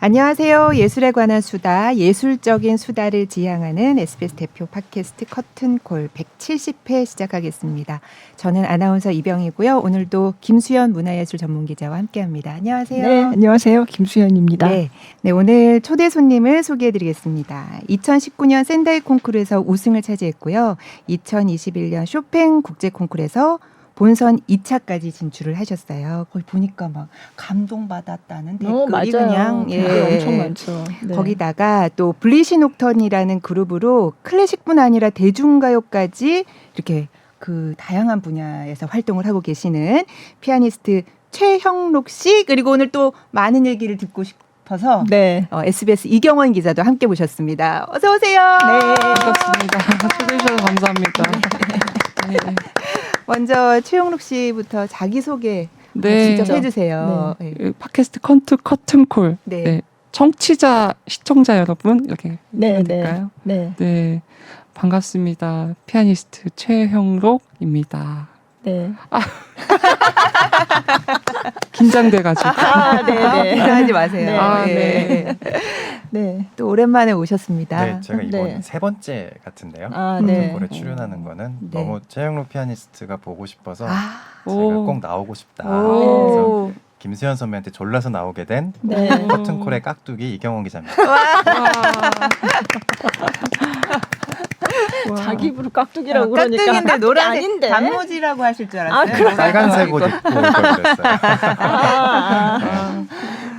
안녕하세요. 예술에 관한 수다, 예술적인 수다를 지향하는 SBS 대표 팟캐스트 커튼콜 170회 시작하겠습니다. 저는 아나운서 이병이고요. 오늘도 김수연 문화예술 전문기자와 함께합니다. 안녕하세요. 네, 안녕하세요. 김수연입니다. 네, 오늘 초대 손님을 소개해드리겠습니다. 2019년 샌다이 콩쿠르에서 우승을 차지했고요. 2021년 쇼팽 국제 콩쿠르에서 본선 2차까지 진출을 하셨어요. 거기 보니까 막 감동받았다는 댓글이 맞아요. 그냥 엄청 많죠. 네. 거기다가 또 블리시녹턴이라는 그룹으로 클래식뿐 아니라 대중가요까지 이렇게 그 다양한 분야에서 활동을 하고 계시는 피아니스트 최형록 씨, 그리고 오늘 또 많은 얘기를 듣고 싶어서 네. SBS 이경원 기자도 함께 모셨습니다. 어서 오세요. 네. 반갑습니다. 초대해 주셔서 감사합니다. 네. 먼저 최형록 씨부터 자기소개 네. 직접 해주세요. 네. 팟캐스트 커튼콜. 네. 네. 청취자, 시청자 여러분 이렇게 네, 될까요? 네. 네. 반갑습니다. 피아니스트 최형록입니다. 네. 긴장돼가지고. 네. 긴장하지 마세요. 네. 아, 네. 네. 또 오랜만에 오셨습니다. 네, 제가 이번 네. 세 번째 같은데요. 네. 콜에 출연하는 거는 네. 너무 최영록 피아니스트가 보고 싶어서 아, 제가 오. 꼭 나오고 싶다. 그래서 오. 김수현 선배한테 졸라서 나오게 된 네. 커튼콜의 깍두기 이경원 기자입니다. 와. 자기 입으로 깍두기라고 그러니까 깍두기인데 노란색 아닌데. 단무지라고 하실 줄 알았어요. 그럼. 빨간색 옷 입고 올 걸 그랬어요.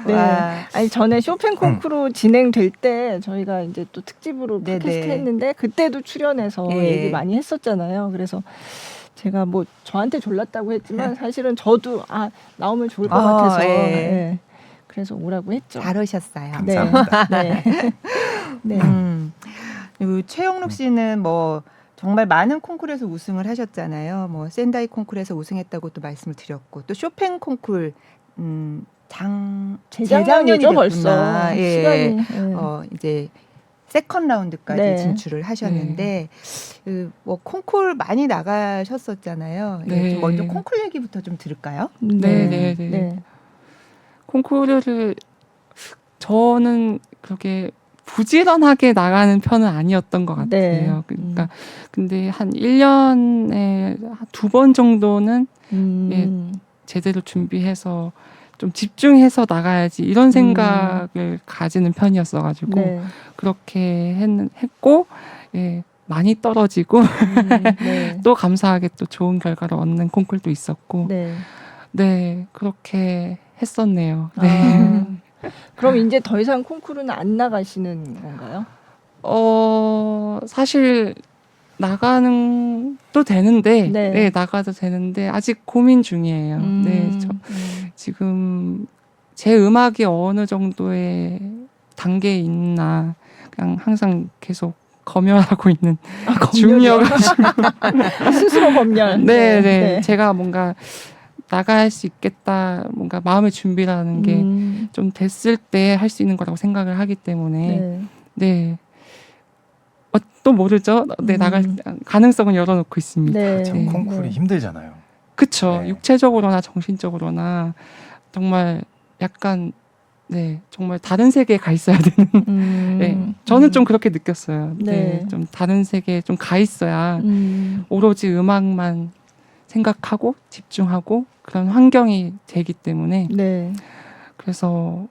네. 와. 아니 전에 쇼팽 콩쿠르 진행될 때 저희가 이제 또 특집으로 네네. 팟캐스트 했는데 그때도 출연해서 예. 얘기 많이 했었잖아요. 그래서 제가 뭐 저한테 졸랐다고 했지만 사실은 저도 나오면 좋을 것 같아서 예. 네. 그래서 오라고 했죠. 잘하셨어요. 감사합니다. 네. 네. 그리고 최영록 씨는 뭐 정말 많은 콩쿠르에서 우승을 하셨잖아요. 뭐 샌다이 콩쿠르에서 우승했다고 또 말씀을 드렸고 또 쇼팽 콩쿠르 재작년이죠 됐구나. 벌써. 예. 시간이. 이제 세컨 라운드까지 네. 진출을 하셨는데 뭐 콩쿠르 많이 나가셨었잖아요. 네. 좀 먼저 콩쿠르 얘기부터 좀 들을까요? 네. 네. 콩쿠르를 저는 그렇게 부지런하게 나가는 편은 아니었던 것 같아요. 네. 그러니까 근데 한 1년에 2번 정도는 제대로 준비해서 좀 집중해서 나가야지 이런 생각을 가지는 편이었어가지고 네. 그렇게 했고 많이 떨어지고 네. 또 감사하게 또 좋은 결과를 얻는 콩쿨도 있었고 네. 네 그렇게 했었네요. 네. 그럼 이제 더 이상 콩쿠르는 안 나가시는 건가요? 사실 나가는 또 되는데 네. 나가도 되는데 아직 고민 중이에요. 네, 지금 제 음악이 어느 정도의 단계에 있나 그냥 항상 계속 검열하고 있는 중이어가지고 스스로 검열. 네. 제가 뭔가 나갈 수 있겠다 뭔가 마음의 준비라는 게 좀 됐을 때 할 수 있는 거라고 생각을 하기 때문에 또 모르죠. 네, 나갈 가능성은 열어놓고 있습니다. 네. 참 네. 콩쿨이 힘들잖아요. 그쵸. 네. 육체적으로나 정신적으로나 정말 약간 정말 다른 세계에 가 있어야 되는. 네, 저는 좀 그렇게 느꼈어요. 네. 좀 다른 세계에 좀 가 있어야 오로지 음악만 생각하고 집중하고 그런 환경이 되기 때문에 네. 그래서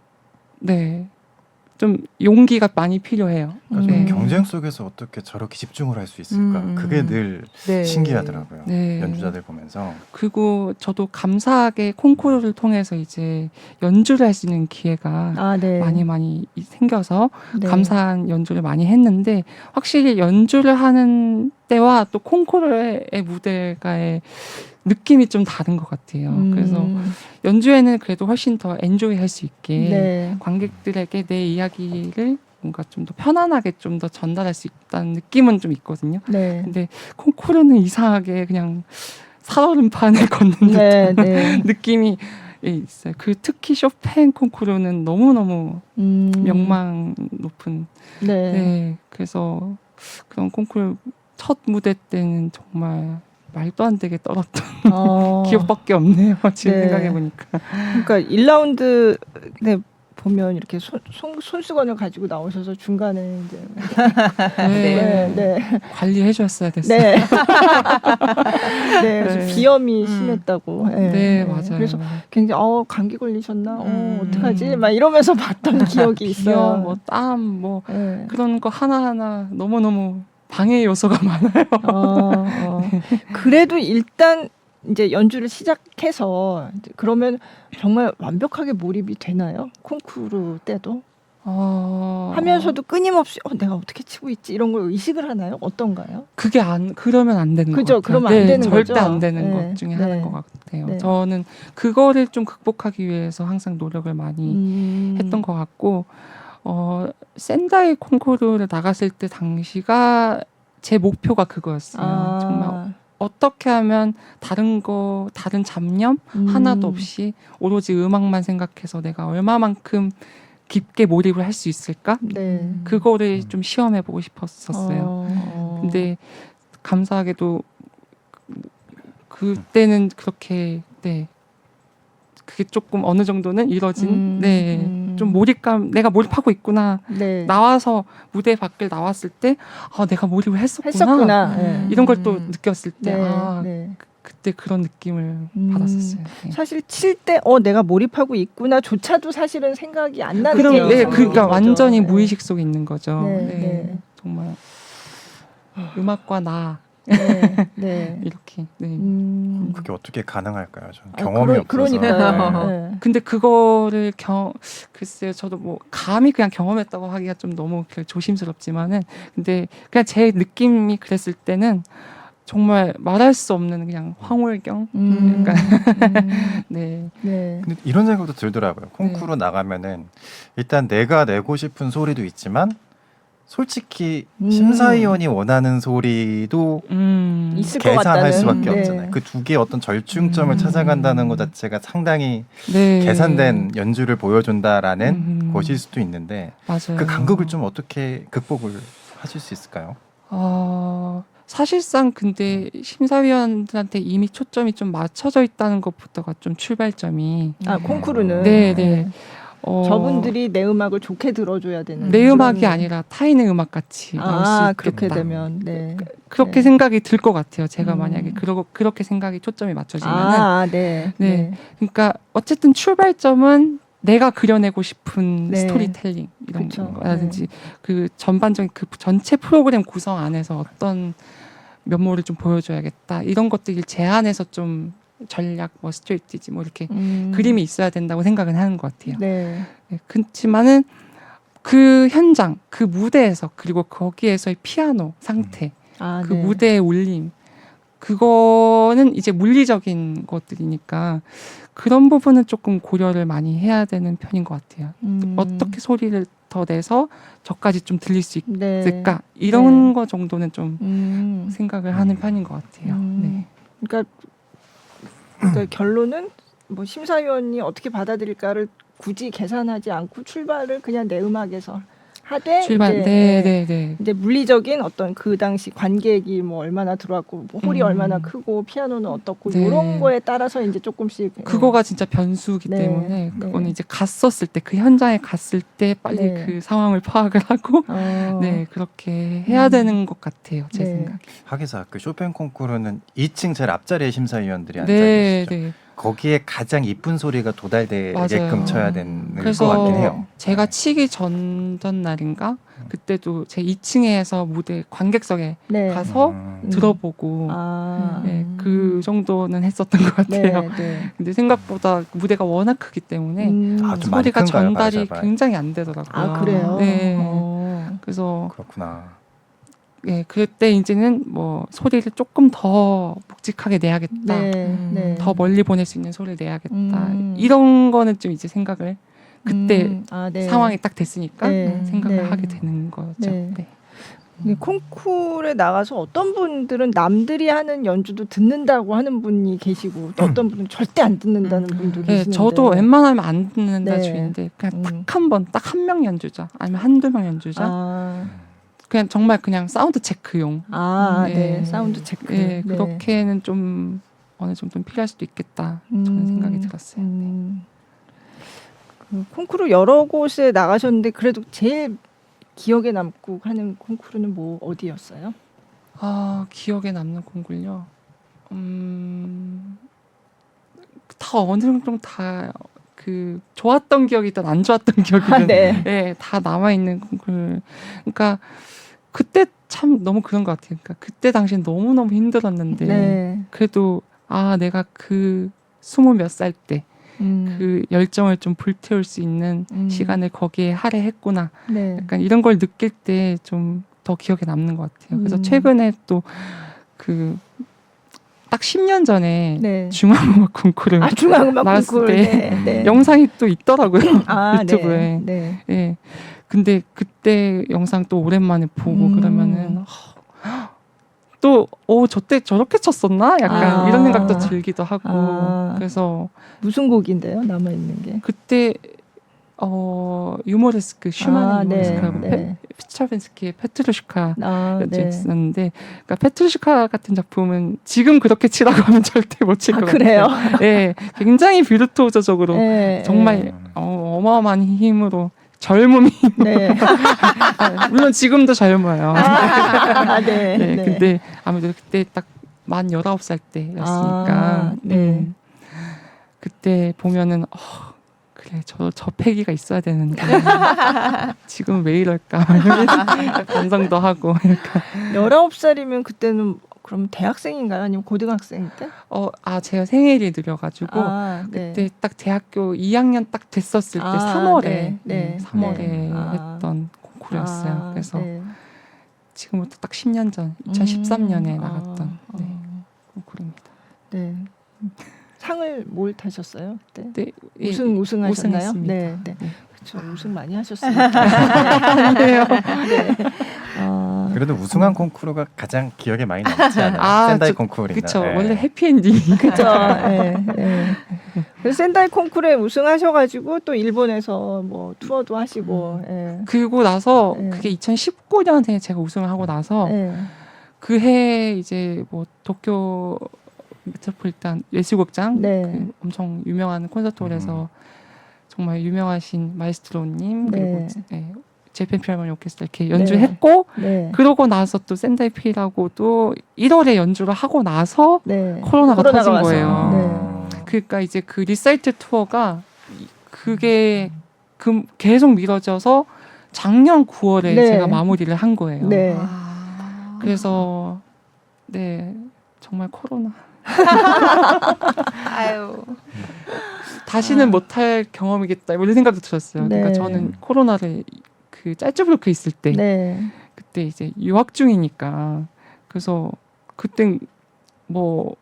좀 용기가 많이 필요해요. 좀 경쟁 속에서 어떻게 저렇게 집중을 할 수 있을까? 그게 늘 네. 신기하더라고요. 네. 연주자들 보면서. 그리고 저도 감사하게 콩쿠르를 통해서 이제 연주를 할 수 있는 기회가 네. 많이 생겨서 네. 감사한 연주를 많이 했는데 확실히 연주를 하는 때와 또 콩쿠르의 무대가의 느낌이 좀 다른 것 같아요. 그래서 연주에는 그래도 훨씬 더 엔조이 할 수 있게 관객들에게 내 이야기를 뭔가 좀 더 편안하게 좀 더 전달할 수 있다는 느낌은 좀 있거든요. 네. 근데 콩쿠르는 이상하게 그냥 살얼음판을 걷는 듯한 느낌이 있어요. 특히 쇼팽 콩쿠르는 너무너무 명망 높은. 그래서 그런 콩쿠르 첫 무대 때는 정말 말도 안 되게 떨었던 기억밖에 없네요. 지금 생각해 보니까. 그러니까 1라운드 보면 이렇게 손수건을 가지고 나오셔서 중간에 이제 네. 네. 관리해 줬어야 됐어요. 네. 네. 그래서 네. 비염이 심했다고. 네. 네, 맞아요. 그래서 굉장히 감기 걸리셨나? 어떡하지? 음. 막 이러면서 봤던 기억이 있어요. 비염, 뭐 땀, 뭐 네. 그런 거 하나하나 너무너무 방해 요소가 많아요. 그래도 일단 이제 연주를 시작해서 이제 그러면 정말 완벽하게 몰입이 되나요? 콩쿠르 때도 하면서도 끊임없이 내가 어떻게 치고 있지 이런 걸 의식을 하나요? 어떤가요? 그게 그러면 안 되는 그죠? 것 같아요. 그러면 안 되는 절대 거죠? 안 되는 네. 것 중에 네. 하나인 것 같아요. 네. 저는 그거를 좀 극복하기 위해서 항상 노력을 많이 했던 것 같고 센다이 콩쿠르를 나갔을 때 당시가 제 목표가 그거였어요. 정말 어떻게 하면 다른 잡념 하나도 없이 오로지 음악만 생각해서 내가 얼마만큼 깊게 몰입을 할 수 있을까? 네. 그거를 좀 시험해보고 싶었었어요. 근데 감사하게도 그때는 그렇게 그게 조금 어느 정도는 이뤄진 좀 몰입감 내가 몰입하고 있구나 네. 나와서 무대 밖을 나왔을 때 내가 몰입을 했었구나. 네. 이런 걸 또 느꼈을 때 네. 그때 그런 느낌을 받았었어요. 네. 사실 칠 때 내가 몰입하고 있구나조차도 사실은 생각이 안 나는 그럼 게 그러니까 거죠. 완전히 네. 무의식 속에 있는 거죠. 네, 네. 네. 정말 음악과 나 네. 이렇게. 그게 어떻게 가능할까요? 저는 경험이 없어서. 그러니까요. 네. 네. 근데 그거를 글쎄요, 저도 뭐 감히 그냥 경험했다고 하기가 좀 너무 조심스럽지만은, 근데 그냥 제 느낌이 그랬을 때는 정말 말할 수 없는 그냥 황홀경. 네. 네. 근데 이런 생각도 들더라고요. 콩쿠르 나가면은 일단 내가 내고 싶은 소리도 있지만 솔직히 심사위원이 원하는 소리도 있을 것 계산할 같다는. 수밖에 네. 없잖아요. 그 두 개의 어떤 절충점을 찾아간다는 것 자체가 상당히 네. 계산된 연주를 보여준다라는 것일 수도 있는데 맞아요. 그 간극을 좀 어떻게 극복을 하실 수 있을까요? 사실상 근데 심사위원들한테 이미 초점이 좀 맞춰져 있다는 것부터가 좀 출발점이. 콩쿠르는. 네. 저분들이 내 음악을 좋게 들어줘야 되는. 내 음악이 아니라 타인의 음악 같이 나올 수 있겠다. 그렇게 되면. 네. 그렇게 생각이 들 것 같아요. 제가 음. 만약에 그렇게 생각이 초점이 맞춰지면은. 네. 네. 그러니까 어쨌든 출발점은 내가 그려내고 싶은 네. 스토리텔링 이런 그쵸. 거라든지 그 전반적인 그 전체 프로그램 구성 안에서 어떤 면모를 좀 보여줘야겠다 이런 것들을 제안해서 좀 전략 뭐 스트레이티지 뭐 이렇게 그림이 있어야 된다고 생각은 하는 것 같아요. 네. 그렇지만은 그 현장 그 무대에서 그리고 거기에서의 피아노 상태 그 네. 무대의 울림 그거는 이제 물리적인 것들이니까 그런 부분은 조금 고려를 많이 해야 되는 편인 것 같아요. 어떻게 소리를 더 내서 저까지 좀 들릴 수 있을까 이런 거 정도는 좀 생각을 하는 편인 것 같아요. 네. 그러니까 결론은 뭐 심사위원이 어떻게 받아들일까를 굳이 계산하지 않고 출발을 그냥 내 음악에서 하되 출발. 네. 이제 물리적인 어떤 그 당시 관객이 뭐 얼마나 들어왔고 뭐 홀이 얼마나 크고 피아노는 어떻고 네. 이런 거에 따라서 이제 조금씩 그거가 진짜 변수기 때문에 그거는 이제 갔었을 때 그 현장에 갔을 때 빨리 그 상황을 파악을 하고 네 그렇게 해야 되는 것 같아요. 제 생각에. 하기사 그 쇼팽 콩쿠르는 2층 제일 앞자리에 심사위원들이 앉아 네, 계시죠. 네. 거기에 가장 이쁜 소리가 도달되게끔 맞아요. 쳐야 되는 것 그래서 같긴 해요. 제가 치기 전날인가 그때도 제 2층에서 무대 관객석에 가서 들어보고 네, 그 정도는 했었던 것 같아요. 근데 생각보다 무대가 워낙 크기 때문에 좀 많이 소리가 큰가요? 전달이 바라잡아요? 굉장히 안 되더라고요. 그래요? 네. 그래서 그렇구나. 예, 그때 이제는 뭐 소리를 조금 더 묵직하게 내야겠다. 더 멀리 보낼 수 있는 소리를 내야겠다. 이런 거는 좀 이제 생각을 그때 상황이 딱 됐으니까 생각을 하게 되는 거죠. 네. 콩쿠르에 나가서 어떤 분들은 남들이 하는 연주도 듣는다고 하는 분이 계시고 또 어떤 분은 절대 안 듣는다는 분도 네, 계시는데 저도 웬만하면 안 듣는다 주의인데 그냥 딱 한 번, 딱 한 명 연주자 아니면 한두 명 연주자 그냥 정말 그냥 사운드 체크용. 네. 사운드 체크. 네, 그렇게는 좀 어느 정도는 필요할 수도 있겠다. 저는 생각이 들었어요. 콩쿠르 여러 곳에 나가셨는데 그래도 제일 기억에 남고 하는 콩쿠르는 뭐 어디였어요? 기억에 남는 콩쿨요. 다 어느 정도 다 그 좋았던 기억이든 안 좋았던 기억이든 네. 네, 다 남아 있는 콩쿨. 그러니까 그때 참 너무 그런 것 같아요. 그러니까 그때 당시엔 너무 너무 힘들었는데 네. 그래도 내가 그 20몇 살 때 그 열정을 좀 불태울 수 있는 시간을 거기에 할애했구나. 네. 약간 이런 걸 느낄 때 좀 더 기억에 남는 것 같아요. 그래서 음. 최근에 또 딱 10년 전에 네. 중앙음악 콩쿠르 중앙음악 나왔을 콩쿠르. 때 네. 네. 영상이 또 있더라고요. 아, 유튜브에. 네. 네. 예. 근데 그때 영상 또 오랜만에 보고 그러면은 또 저때 저렇게 쳤었나? 약간 이런 생각도 들기도 하고. 그래서 무슨 곡인데요? 남아 있는 게. 그때 유머레스크 슈만의 네. 유머레스크하고 네. 피차벤스키의 페트루시카 네. 였는데, 그러니까 페트루시카 같은 작품은 지금 그렇게 치라고 하면 절대 못 칠 것 같아요. 그래요? 네, 굉장히 비르투오저적으로 네. 정말 어마어마한 힘으로 젊음이 네. 물론 지금도 젊어요. 네. 네, 네. 근데 아무래도 그때 딱 만 19살 때였으니까 네. 그때 보면은 그래 저 패기가 있어야 되는데 지금 왜 이럴까 이런 반성도 하고. 19살이면 그때는 그럼 대학생인가요? 아니면 고등학생 때? 제가 생일이 느려가지고 네. 그때 딱 대학교 2학년 딱 됐었을 때 3월에 네. 3월에 네. 했던 콩쿠르였어요. 그래서 네. 지금부터 딱 10년 전 2013년에 나갔던 콩쿠르입니다. 네. 상을 뭘 타셨어요 그때? 네, 우승하셨나요? 우승했습니다. 네, 네. 네. 그렇죠. 우승 많이 하셨으니까. 아니에요. 네. 그래도 우승한 콩쿠르가 가장 기억에 많이 남지 않아요? 센다이 콩쿠르나. 그렇죠. 네. 원래 해피엔딩. 그렇죠. 네, 네. 그래서 센다이 콩쿠르에 우승하셔가지고 또 일본에서 뭐 투어도 하시고. 네. 그리고 나서 네. 그게 2019년에 제가 우승을 하고 나서 네. 그 해 이제 뭐 도쿄 메트로폴리탄 예술극장 네. 그 엄청 유명한 콘서트홀에서 정말 유명하신 마이스트로님 그리고 재팬 필하모니 오케스트라 이렇게 연주했고 네. 그러고 나서 또 센다이 필하고도 1월에 연주를 하고 나서 네. 코로나가 터진 와서. 거예요. 네. 그러니까 이제 그 리사이트 투어가 그게 계속 미뤄져서 작년 9월에 네. 제가 마무리를 한 거예요. 네. 그래서 정말 코로나 아유. 다시는 못할 경험이겠다 이런 생각도 들었어요. 네. 그러니까 저는 코로나를 그 짤츠부르크에 있을 때 네. 그때 이제 유학 중이니까 그래서 그땐 뭐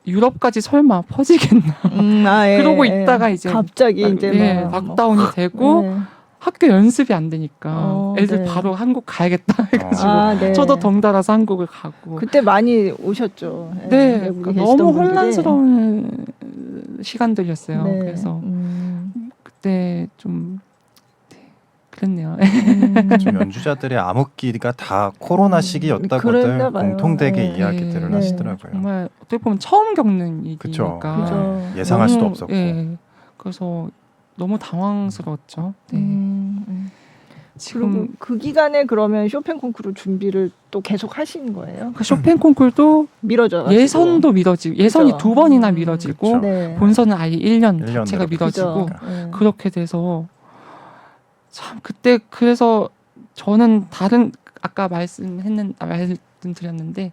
유럽까지 설마 퍼지겠나 예, 그러고 예. 있다가 이제 갑자기 이제 막 락다운이 되고 네. 학교 연습이 안 되니까 애들 네. 바로 한국 가야겠다 해가지고 네. 저도 덩달아서 한국을 가고 그때 많이 오셨죠. 네, 외국에 그러니까 계시던 너무 분들이. 혼란스러운 시간들이었어요. 네. 그래서 그때 좀 그랬네요. 좀 연주자들의 암흑기가 다 코로나 시기였다고들 그랬나 봐요. 공통되게 네. 이야기들을 네. 하시더라고요. 정말 어떻게 보면 처음 겪는 그쵸. 일이니까 그죠. 예상할 수도 너무, 없었고. 그래서 너무 당황스러웠죠. 네. 그리고 지금 그 기간에 그러면 쇼팽 콩쿠르 준비를 또 계속 하신 거예요? 그 쇼팽 콩쿨도 미뤄져. 예선도 미뤄지고 예선이 그죠. 2번이나 미뤄지고 그쵸. 네. 본선은 아예 1년 1년 자체가 미뤄지고 그죠. 네. 그렇게 돼서 참 그때 그래서 저는 아까 말씀드렸는데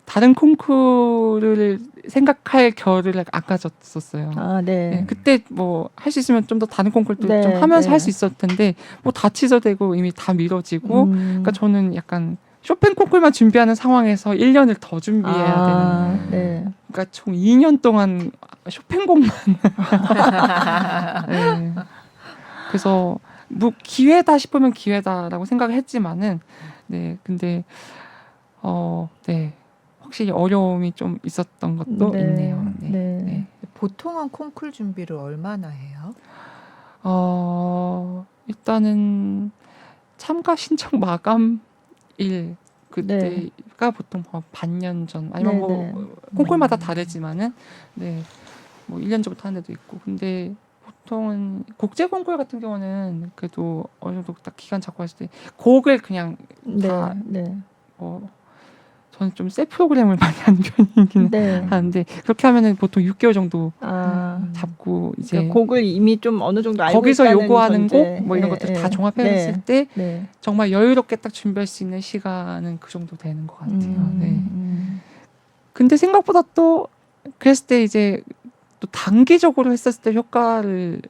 다른 콩쿠르를 생각할 겨를을 안 가졌었어요. 네. 네, 그때 뭐 할 수 있으면 좀 더 다른 콩쿠르도 네, 좀 하면서 네. 할 수 있었을 텐데 뭐 다 취소되고 이미 다 미뤄지고 그러니까 저는 약간 쇼팽 콩쿠르만 준비하는 상황에서 1년을 더 준비해야 되는 네. 그러니까 총 2년 동안 쇼팽곡만 네. 그래서 뭐 기회다 싶으면 기회다라고 생각을 했지만은 근데 네 확실히 어려움이 좀 있었던 것도 네. 있네요. 네. 보통은 콩쿨 준비를 얼마나 해요? 일단은 참가 신청 마감일 그때가 보통 반년 전 아니면 뭐 네. 콩쿨마다 다르지만은 뭐 1년 전부터 하는 데도 있고 근데 보통은 국제 콩쿠르 같은 경우는 그래도 어느 정도 딱 기간 잡고 했을 때 곡을 그냥 네, 다 네, 저는 좀 세 프로그램을 많이 하는 편이긴 네. 하는데 그렇게 하면은 보통 6개월 정도 아, 잡고 이제 그러니까 곡을 이미 좀 어느 정도 알고 거기서 있다는 요구하는 전제. 곡 뭐 이런 네, 것들 네, 다 종합해봤을 때 네. 정말 여유롭게 딱 준비할 수 있는 시간은 그 정도 되는 것 같아요. 네. 근데 생각보다 또 그랬을 때 이제 또 단기적으로 했었을 때 효과를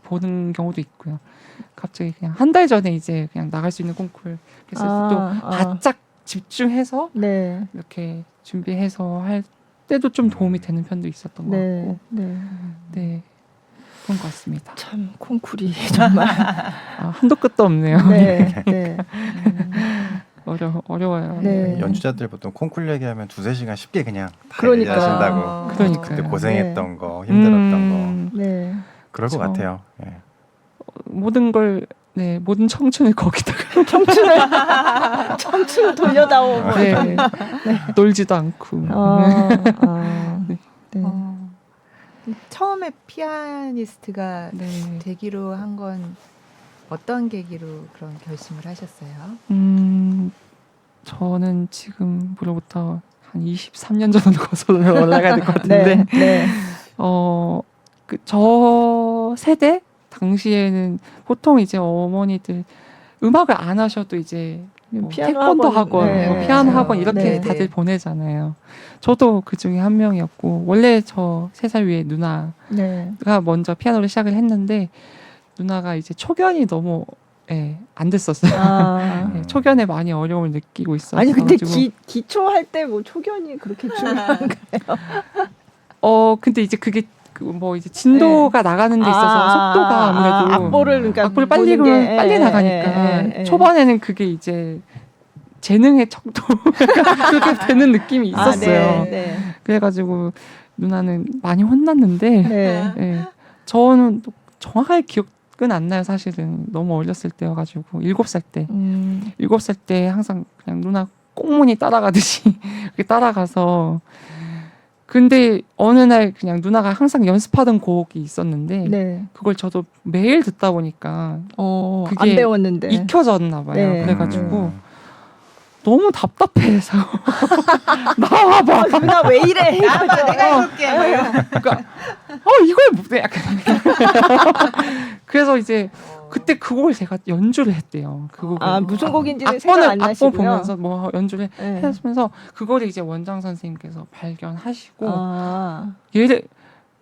보는 경우도 있고요. 갑자기 그냥 한 달 전에 이제 그냥 나갈 수 있는 콩쿠르 그랬을 때 또 바짝 집중해서 네, 이렇게 준비해서 할 때도 좀 도움이 되는 편도 있었던 것 네, 같고, 네. 네 그런 것 같습니다. 참 콩쿠리 정말. 한도 끝도 없네요. 네, 네. 어려워요. 네. 연주자들 보통 콩쿨 얘기하면 2-3시간 쉽게 그냥 다 그러니까. 얘기하신다고. 그러니까요. 그때 고생했던 거, 힘들었던 거. 네. 그럴 것 그쵸. 같아요. 예. 모든 걸 모든 청춘을 거기다가 청춘 돌려다오. 뭐. 네, 놀지도 않고. 네. 처음에 피아니스트가 네. 되기로 한 건 어떤 계기로 그런 결심을 하셨어요? 저는 지금으로부터 한 23년 전으로 거슬러 올라가야 될 것 같은데, 네, 네. 저 세대 당시에는 보통 이제 어머니들 음악을 안 하셔도 이제 뭐 태권도 학원, 네, 뭐 피아노 학원 이렇게 네, 다들 네. 보내잖아요. 저도 그 중에 한 명이었고 원래 저 3살 위에 누나가 네. 먼저 피아노를 시작을 했는데 누나가 이제 초견이 너무 안 됐었어요. 네, 초견에 많이 어려움을 느끼고 있었어요. 아니 근데 기초 할 때 뭐 초견이 그렇게 중요한가요? 근데 이제 그게 뭐 이제 진도가 나가는 데 있어서 속도가 아무래도 악보를 그러니까 악보를 빨리 보는 게, 빨리 나가니까 초반에는 그게 이제 재능의 척도 그렇게 되는 느낌이 있었어요. 네. 그래가지고 누나는 많이 혼났는데 네. 예, 저는 또 정확하게 기억은 안 나요. 사실은 너무 어렸을 때여가지고 7살 때 7살 때 항상 그냥 누나 꽁무니 따라가듯이 이렇게 따라가서 근데 어느 날 그냥 누나가 항상 연습하던 곡이 있었는데 네. 그걸 저도 매일 듣다 보니까 안 그게 배웠는데. 익혀졌나 봐요. 네. 그래가지고 너무 답답해서 나와봐. 누나 왜 이래? 내가 해볼게. 그러니까 이걸 못해 약간 그래서 이제 그때 그 곡을 제가 연주를 했대요. 그 곡을 무슨 곡인지는 생각 안 나시고요. 악보 보면서 뭐 연주를 네. 하면서 그거를 이제 원장 선생님께서 발견하시고 아.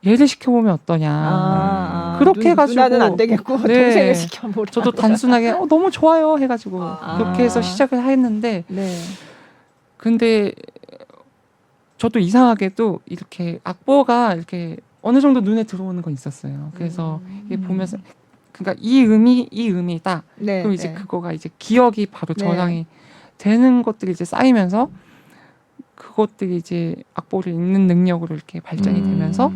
얘를 시켜보면 어떠냐. 그렇게 누- 해가지고 누나는 안 되겠고 네. 동생을 시켜보라. 저도 단순하게 너무 좋아요 해가지고 아. 그렇게 해서 시작을 했는데 네. 근데 저도 이상하게도 이렇게 악보가 이렇게 어느 정도 눈에 들어오는 건 있었어요. 그래서 이게 보면서 그러니까 이 음이다. 네. 그럼 이제 네. 그거가 이제 기억이 바로 네. 저장이 되는 것들이 이제 쌓이면서 그것들이 이제 악보를 읽는 능력으로 이렇게 발전이 되면서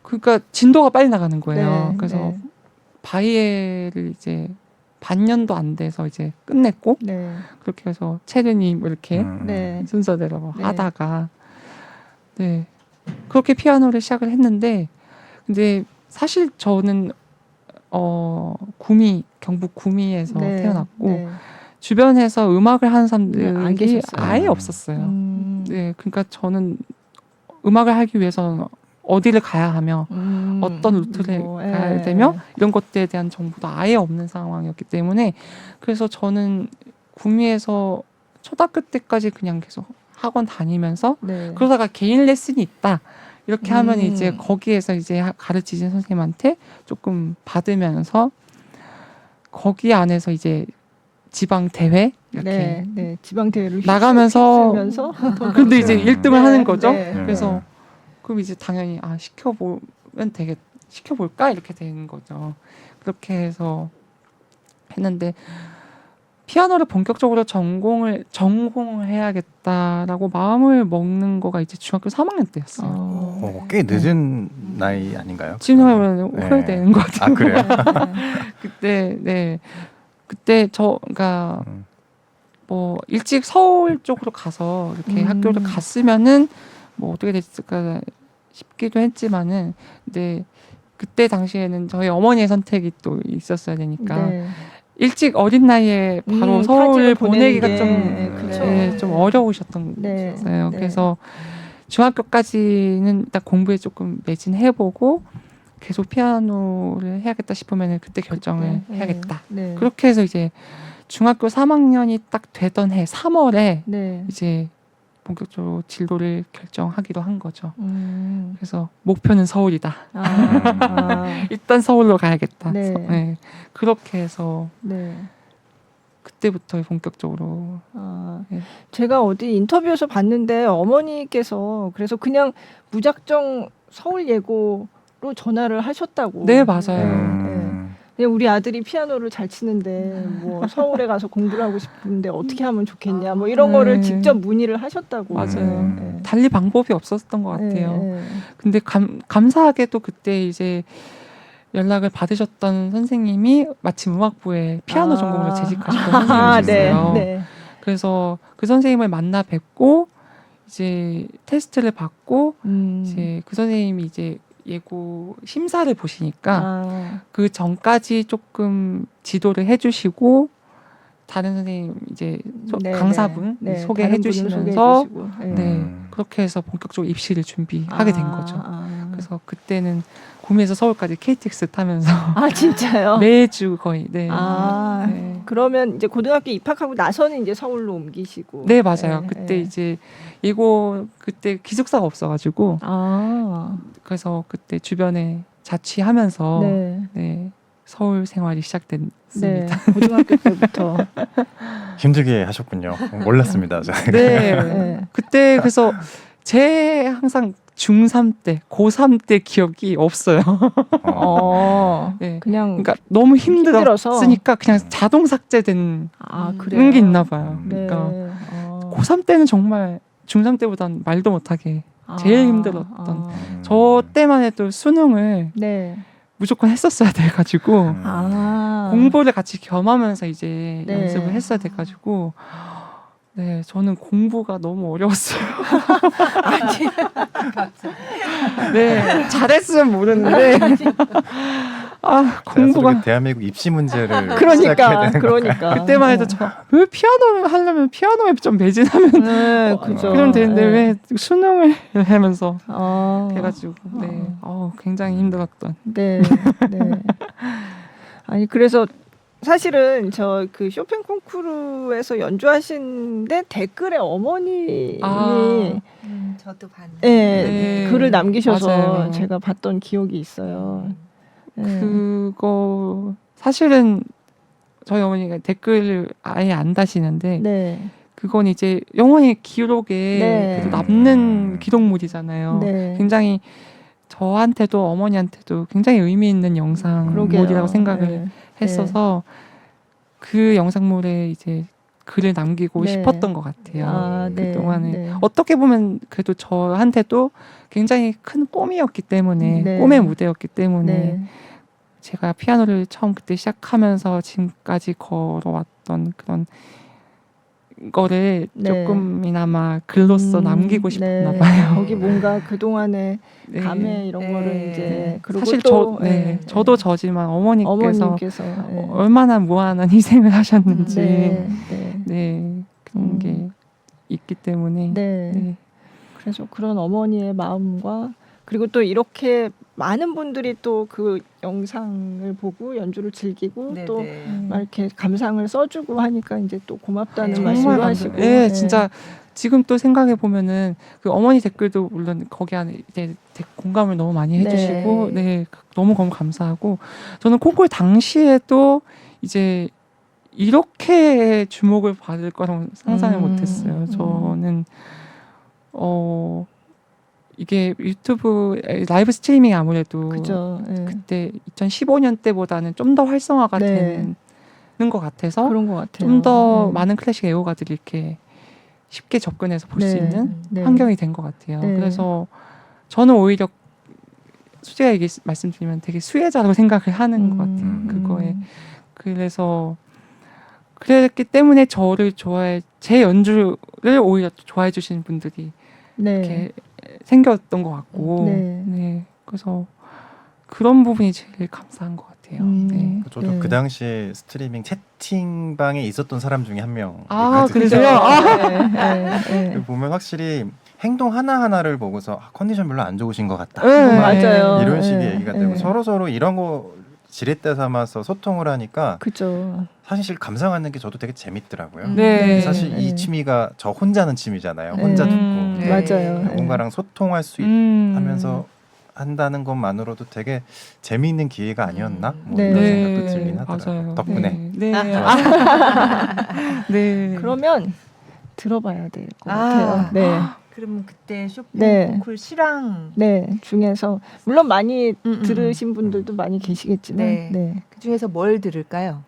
그러니까 진도가 빨리 나가는 거예요. 네, 그래서 네. 바이에를 이제 반년도 안 돼서 이제 끝냈고 네. 그렇게 해서 체르님 이렇게 네. 순서대로 네. 하다가 네 그렇게 피아노를 시작을 했는데 근데 사실 저는 경북 구미에서 네. 태어났고 네. 주변에서 음악을 하는 사람들이 안 계셨어요. 아예 없었어요. 음. 네, 그러니까 저는 음악을 하기 위해서는 어디를 가야 하며 어떤 루트를 가야 되며 이런 것들에 대한 정보도 아예 없는 상황이었기 때문에 그래서 저는 구미에서 초등학교 때까지 그냥 계속 학원 다니면서 네. 그러다가 개인 레슨이 있다 이렇게 하면 이제 음. 거기에서 이제 가르치신 선생님한테 조금 받으면서 거기 안에서 이제 지방 대회 이렇게 네. 네. 지방 대회를 나가면서 휩쓸면서 근데 이제 1등을 하는 거죠. 네. 그래서 그럼 이제 당연히 시켜볼까 이렇게 되는 거죠. 그렇게 해서 했는데 피아노를 본격적으로 전공을 해야겠다라고 마음을 먹는 거가 이제 중학교 3학년 때였어요. 꽤 늦은 나이 아닌가요? 지금 하면 네. 후회되는 것 같아요. 아 그래요? 그때 그러니까 뭐 일찍 서울 쪽으로 가서 이렇게 학교를 갔으면은 뭐 어떻게 됐을까 싶기도 했지만은 근데 그때 당시에는 저희 어머니의 선택이 또 있었어야 되니까 네. 일찍 어린 나이에 바로 서울을 타지를 보내는 보내기가 게, 좀, 그쵸. 네, 좀 어려우셨던 네. 거예요. 네. 그래서 중학교까지는 일단 공부에 조금 매진해보고 계속 피아노를 해야겠다 싶으면 그때 결정을 네. 해야겠다. 네. 그렇게 해서 이제 중학교 3학년이 딱 되던 해 3월에 네. 이제 본격적으로 진로를 결정하기로 한 거죠. 음. 그래서 목표는 서울이다. 아. 일단 서울로 가야겠다. 네. 네. 그렇게 해서 네. 그때부터 본격적으로 네. 제가 어디 인터뷰에서 봤는데 어머니께서 그래서 그냥 무작정 서울 예고로 전화를 하셨다고. 네, 맞아요. 그냥 우리 아들이 피아노를 잘 치는데 뭐 서울에 가서 공부를 하고 싶은데 어떻게 하면 좋겠냐 뭐 이런 거를 직접 문의를 하셨다고. 맞아요. 네. 달리 방법이 없었던 것 같아요. 네. 근데 감사하게도 그때 이제 연락을 받으셨던 선생님이 마침 음악부에 피아노 전공으로 재직하셨던 선생님이셨어요. 네. 그래서 그 선생님을 만나 뵙고 이제 테스트를 받고 이제 그 선생님이 이제 예고 심사를 보시니까 그 전까지 조금 지도를 해주시고 다른 선생님 이제 강사분 소개해 주시면서 네, 그렇게 해서 본격적으로 입시를 준비하게 된 거죠. 그래서 그때는 구미에서 서울까지 KTX 타면서 진짜요? 매주 거의 네. 네. 그러면 이제 고등학교 입학하고 나서는 이제 서울로 옮기시고. 네, 맞아요. 그때 이제 예고 그때 기숙사가 없어가지고 그래서 그때 주변에 자취하면서 네, 서울 생활이 시작됐습니다. 네, 고등학교 때부터 힘들게 하셨군요. 몰랐습니다. 저는. 네. 그때 그래서 제 항상 중3 때, 고3 때 기억이 없어요. 네. 그러니까 너무 힘들었으니까 그냥 자동 삭제된 그래요? 게 있나 봐요. 네. 그러니까 고3 때는 정말 중3 때보단 말도 못하게 제일 힘들었던. 저 때만 해도 수능을 무조건 했었어야 돼가지고 공부를 같이 겸하면서 이제 연습을 했어야 돼가지고 네, 저는 공부가 너무 어려웠어요. 네, 잘했으면 모르는데 공부가 대한민국 입시 문제를 그러니까 그때만 해도 왜 피아노를 하려면 피아노에 좀 매진하면 그럼 되는데 왜 수능을 하면서 해가지고 굉장히 힘들었던. 네. 아니 그래서 사실은 저 그 쇼팽 콩쿠르에서 연주하신데 댓글에 어머님이 저도 봤는데 네, 글을 남기셔서 맞아요. 제가 봤던 기억이 있어요. 그거 사실은 저희 어머니가 댓글을 아예 안 다시는데 그건 이제 영원히 기록에 계속 남는 기록물이잖아요. 굉장히 저한테도 어머니한테도 굉장히 의미 있는 영상물이라고 생각을 했어서 그 영상물에 이제 글을 남기고 싶었던 것 같아요. 그동안에 어떻게 보면 그래도 저한테도 굉장히 큰 꿈이었기 때문에 꿈의 무대였기 때문에 제가 피아노를 처음 그때 시작하면서 지금까지 걸어왔던 그런 거를 조금이나마 글로써 남기고 싶었나 봐요. 거기 뭔가 그동안의 감회 이런 거를 이제 그리고 사실 또 저도 저지만 어머니께서 네. 얼마나 무한한 희생을 하셨는지 그런 게 있기 때문에 그래서 그런 어머니의 마음과 그리고 또 이렇게 많은 분들이 또 그 영상을 보고 연주를 즐기고 또 막 이렇게 감상을 써주고 하니까 이제 또 고맙다는 말씀도 하시고. 진짜 지금 또 생각해 보면은 그 어머니 댓글도 물론 거기 안에 이제 공감을 너무 많이 해주시고 너무 감사하고 저는 콩쿠르 당시에도 이제 이렇게 주목을 받을 거라고 상상을 못했어요. 저는 이게 유튜브 라이브 스트리밍이 아무래도 그때 2015년 때보다는 좀 더 활성화가 되는 것 같아서 그런 것 같아요. 좀 더 많은 클래식 애호가들이 이렇게 쉽게 접근해서 볼 수 있는 환경이 된 것 같아요. 그래서 저는 오히려 솔직하게 말씀드리면 되게 수혜자로 생각을 하는 것 같아요. 그거에. 그래서 그랬기 때문에 저를 제 연주를 오히려 좋아해 주시는 분들이 이렇게 생겼던 것 같고 그래서 그런 부분이 제일 감사한 것 같아요. 네. 저도 네. 그 당시에 스트리밍 채팅방에 있었던 사람 중에 한 명. 아, 그죠? 그러세요? 아. 네. 보면 확실히 행동 하나하나를 보고서 컨디션 별로 안 좋으신 것 같다. 네. 맞아요. 이런 식의 네. 얘기가 되고 네. 서로 이런 거 지렛대 삼아서 소통을 하니까 그죠. 사실 감상하는 게 저도 되게 재밌더라고요. 네. 사실 이 네. 취미가 저 혼자는 취미잖아요. 네. 혼자 듣고 네. 맞아요. 누군가랑 소통할 수 하면서 한다는 것만으로도 되게 재미있는 기회가 아니었나? 뭐 네. 이런 네. 생각도 들긴 하더라고요. 맞아요. 덕분에. 네. 네. 네. 그러면 들어봐야 될 것 아. 같아요. 네. 그럼 그때 쇼팽 네. 콩쿨 실황 네. 중에서 물론 많이 음. 들으신 분들도 많이 계시겠지만 네. 네. 그 중에서 뭘 들을까요?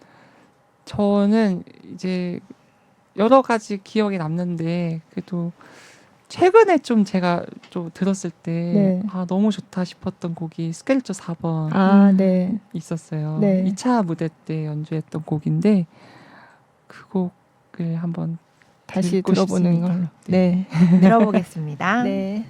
저는 이제 여러 가지 기억이 남는데 그래도 최근에 좀 제가 좀 들었을 때 네. 너무 좋다 싶었던 곡이 스켈리토 4번 아, 네. 있었어요. 네. 2차 무대 때 연주했던 곡인데 그 곡을 한번 다시 듣고 들어보는 싶습니다. 걸로. 네. 들어보겠습니다. 네.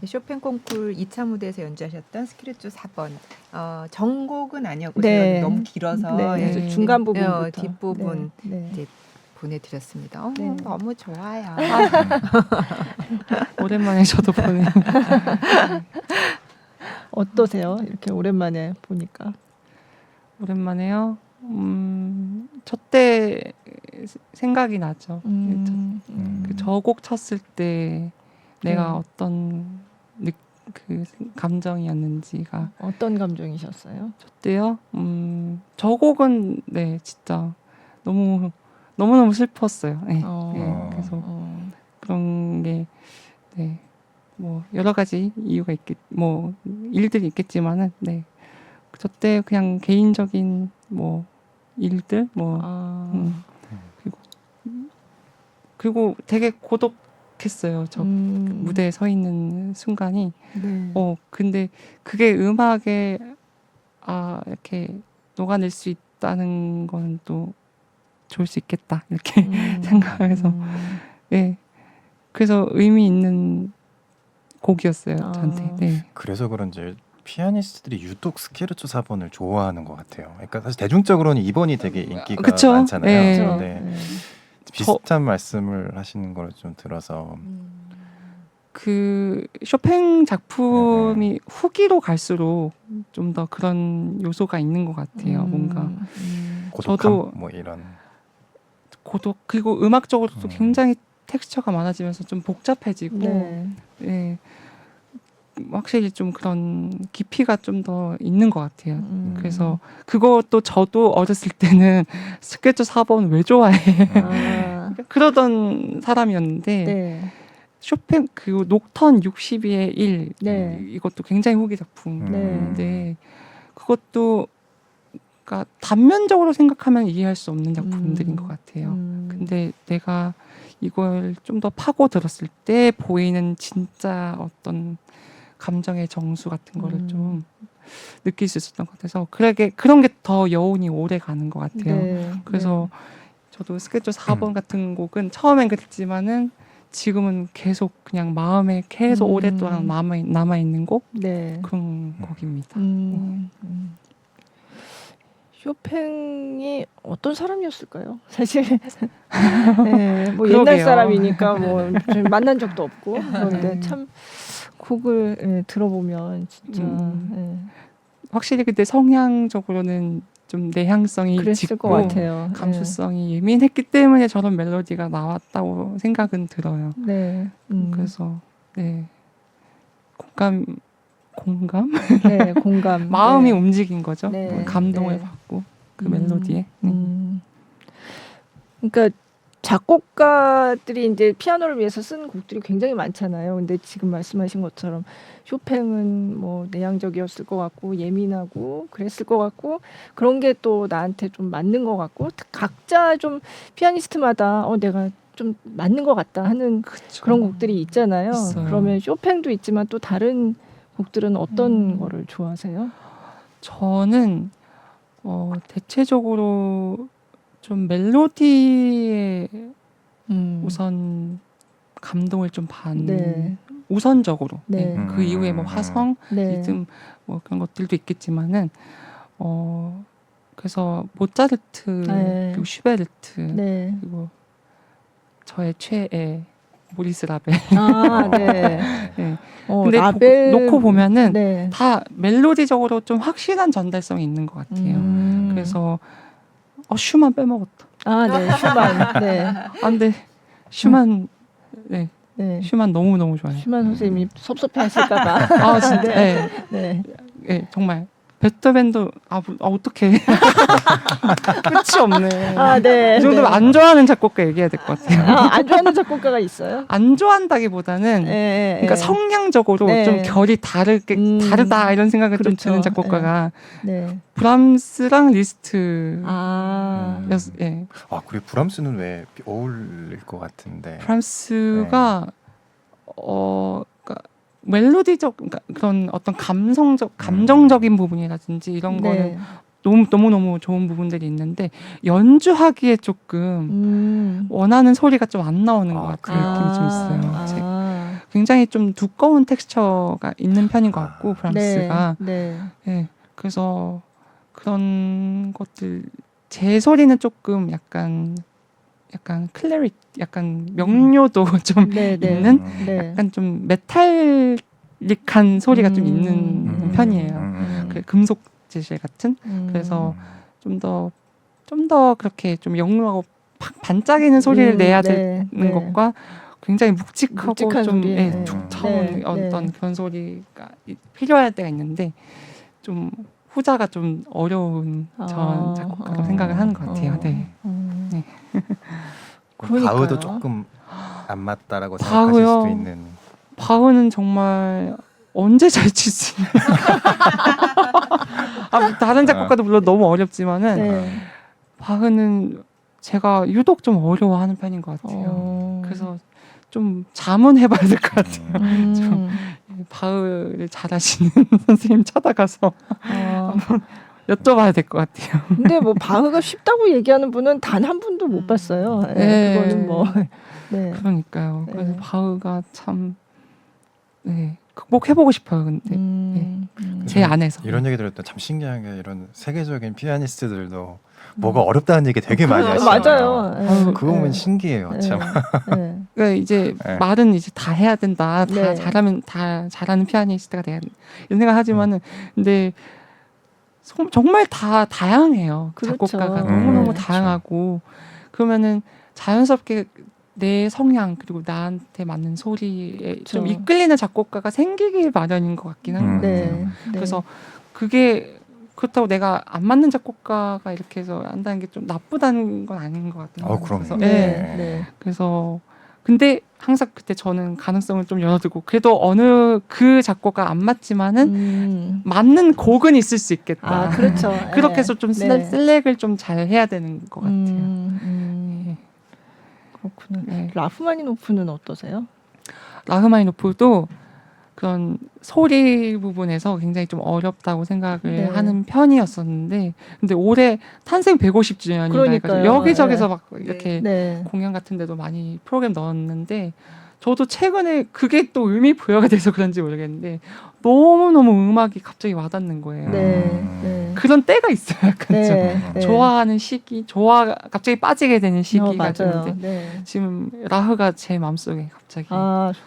쇼팽 콩쿨 2차 무대에서 연주하셨던 스케르초 4번. 전곡은 아니었고 네. 제가 너무 길어서 네. 네. 중간 부분부터 뒷부분 네. 네. 이제 보내드렸습니다. 네. 너무 좋아요. 오랜만에 저도 보네요. 어떠세요? 이렇게 오랜만에 보니까. 오랜만에요. 저 때 생각이 나죠. 그 저곡 쳤을 때 내가 네. 어떤 그 감정이었는지가 어떤 감정이셨어요? 저 때요. 저 곡은 네 진짜 너무 슬펐어요. 네. 네, 그래서 그런 게 네. 뭐 여러 가지 이유가 뭐 일들이 있겠지만은 네. 저 때 그냥 개인적인 뭐 일들 뭐 그리고 되게 고독했어요. 저 무대에 서 있는 순간이. 네. 근데 그게 음악에 이렇게 녹아낼 수 있다는 건 또 좋을 수 있겠다 이렇게 생각해서 예. 그래서 의미 있는 곡이었어요 저한테. 네. 그래서 그런지 피아니스트들이 유독 스케르초 4번을 좋아하는 것 같아요. 그러니까 사실 대중적으로는 2번이 되게 인기가 그쵸? 많잖아요. 네. 그렇죠. 네. 네. 비슷한 말씀을 하시는 걸 좀 들어서 그 쇼팽 작품이 후기로 갈수록 좀 더 그런 요소가 있는 것 같아요. 뭔가 고독함 저도 뭐 이런 고독 그리고 음악적으로도 음. 굉장히 텍스처가 많아지면서 좀 복잡해지고 네. 예. 확실히 좀 그런 깊이가 좀 더 있는 것 같아요. 그래서 그것도 저도 어렸을 때는 스케쳐 4번 왜 좋아해? 그러던 사람이었는데 네. 쇼팽 그 녹턴 62의 1 네. 이것도 굉장히 후기 작품인데 네. 그것도 그러니까 단면적으로 생각하면 이해할 수 없는 작품들인 것 같아요. 근데 내가 이걸 좀 더 파고 들었을 때 보이는 진짜 어떤 감정의 정수 같은 거를 좀 느낄 수 있었던 것 같아서 그런 게 더 여운이 오래 가는 것 같아요. 네. 그래서 저도 스케쳐 4번 같은 곡은 처음엔 그랬지만은 지금은 계속 그냥 마음에 계속 오랫동안 남아 있는 곡 네. 그런 곡입니다. 쇼팽이 어떤 사람이었을까요? 사실 네, 뭐 그러게요. 옛날 사람이니까 뭐 만난 적도 없고 그런데 참 곡을 들어보면 진짜 확실히 그때 성향적으로는 좀 내향성이 그랬을 짙고 것 같아요. 감수성이 예민했기 때문에 저런 멜로디가 나왔다고 생각은 들어요. 네. 그래서 네 공감? 네, 공감. 마음이 네. 움직인 거죠. 네. 감동을 네. 받고 그 멜로디에. 그러니까 작곡가들이 이제 피아노를 위해서 쓴 곡들이 굉장히 많잖아요. 근데 지금 말씀하신 것처럼 쇼팽은 뭐 내향적이었을 것 같고 예민하고 그랬을 것 같고 그런 게 또 나한테 좀 맞는 것 같고 각자 좀 피아니스트마다 내가 좀 맞는 것 같다 하는 그쵸. 그런 곡들이 있잖아요. 있어요. 그러면 쇼팽도 있지만 또 다른 곡들은 어떤 거를 좋아하세요? 저는 대체적으로 좀 멜로디에 우선 감동을 좀 받는 네. 우선적으로 네. 그 이후에 뭐 화성, 네. 리듬 뭐 그런 것들도 있겠지만은 그래서 모차르트 네. 그리고 슈베르트 네. 그리고 저의 최애 모리스 라벨 아, 네. 네. 근데 라벨 놓고 보면은 네. 다 멜로디적으로 좀 확실한 전달성이 있는 것 같아요. 그래서 슈만 빼먹었다. 아, 네. 슈만. 네. 근데 슈만 네. 네. 슈만 너무 좋아요. 슈만 선생님이 섭섭해하실까봐. 진짜. 네. 네. 네, 정말 베토벤도 어떡해. 끝이 없네. 아, 네. 이 정도면 네. 안 좋아하는 작곡가 얘기해야 될 것 같아요. 안 좋아하는 작곡가가 있어요? 안 좋아한다기보다는 네. 그러니까 성향적으로 네. 좀 결이 다르다 이런 생각을 좀 그렇죠. 드는 작곡가가 네. 브람스랑 리스트. 예. 그리고 브람스는 왜 어울릴 것 같은데 브람스가 그러니까 멜로디적 그러니까 그런 어떤 감정적인 부분이라든지 이런 거는 너무 좋은 부분들이 있는데 연주하기에 조금 원하는 소리가 좀 안 나오는 것 같은 느낌이 좀 있어요. 굉장히 좀 두꺼운 텍스처가 있는 편인 것 같고 브람스가 네. 네, 그래서 그런 것들 제 소리는 조금 약간 클래리 약간 명료도 좀 네, 네. 있는 네. 약간 좀 메탈릭한 소리가 좀 있는 편이에요. 그 금속 재질 같은. 그래서 좀 더 그렇게 좀 영롱하고 팍 반짝이는 소리를 내야 되는 것과 굉장히 묵직하고 묵직한 좀 소리. 예, 툭 터는 네, 어떤 네. 그런 소리가 필요할 때가 있는데 좀 후자가 좀 어려운 전 작곡가로 생각을 하는 것 같아요. 네. 네. 바흐도 조금 안 맞다라고 생각하실 바흐요? 수도 있는. 바흐는 정말 언제 잘 칠 수 있는? 다른 작곡가도 물론 너무 어렵지만은 네. 바흐는 제가 유독 좀 어려워하는 편인 것 같아요. 그래서 좀 자문해봐야 될 것 같아요. 바흐를 잘하시는 선생님 찾아가서 한번 여쭤봐야 될 것 같아요. 근데 뭐 바흐가 쉽다고 얘기하는 분은 단 한 분도 못 봤어요. 네. 네. 그거는 뭐. 네. 그러니까요. 그래서 네. 바흐가 참 극복해보고 싶어요. 근데 제 안에서 이런 얘기 들을 때 참 신기한 게 이런 세계적인 피아니스트들도 뭐가 어렵다는 얘기 되게 많이 하시잖아요. 맞아요. 그거 보면 신기해요. 참. 그러니까 이제 네. 말은 이제 다 해야 된다. 다 네. 잘하면 다 잘하는 피아니스트가 돼야 된다. 이런 생각하지만은 근데 정말 다 다양해요. 그렇죠. 작곡가가 너무너무 네. 다양하고 그러면은 자연스럽게 내 성향 그리고 나한테 맞는 소리에 좀 이끌리는 작곡가가 생기길 마련인 것 같긴 한 것 같아요. 네. 그래서 그게 그렇다고 내가 안 맞는 작곡가가 이렇게 해서 한다는 게 좀 나쁘다는 건 아닌 것 같아요. 그럼요. 그래서, 네. 그래서 근데 항상 그때 저는 가능성을 좀 열어두고 그래도 어느 그 작곡가 안 맞지만은 맞는 곡은 있을 수 있겠다. 그렇죠. 그렇게 해서 좀 네. 셀렉을 좀 잘 해야 되는 것 같아요. 그렇구나. 네. 라흐마니노프는 어떠세요? 라흐마니노프도 그런 소리 부분에서 굉장히 좀 어렵다고 생각을 네. 하는 편이었었는데 근데 올해 탄생 150주년이라 그러니까요. 여기저기서 막 이렇게 네. 공연 같은 데도 많이 프로그램 넣었는데 저도 최근에 그게 또 의미 부여가 돼서 그런지 모르겠는데 너무너무 음악이 갑자기 와닿는 거예요. 네. 그런 때가 있어요. 약간 네. 좀 좋아하는 시기, 갑자기 빠지게 되는 시기가 맞아요. 있는데 네. 지금 라흐가 제 마음속에 갑자기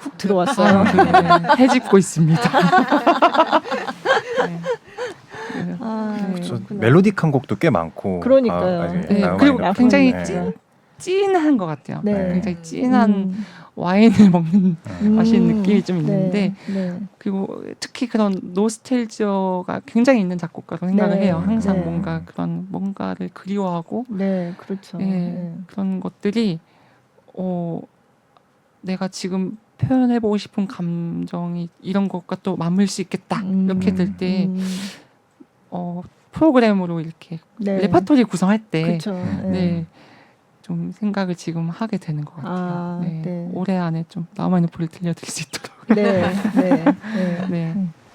훅 들어왔어요. 해집고 있습니다. 저 멜로디한 곡도 꽤 많고. 그러니까요. 그리고 굉장히 네. 찐한 것 같아요. 네. 굉장히 찐한 와인을 먹는 마시는 느낌이 좀 있는데 네. 그리고 특히 그런 노스텔지어가 굉장히 있는 작곡가로 생각을 해요. 항상 네. 뭔가 그런 뭔가를 그리워하고 네, 그렇죠. 그런 것들이 내가 지금 표현해보고 싶은 감정이 이런 것과 또 맞물 수 있겠다 이렇게 될 때 프로그램으로 이렇게 레파토리 구성할 때 좀 생각을 지금 하게 되는 것 같아요. 올해 안에 좀 라흐마니노프를 들려드릴 수 있도록. 그런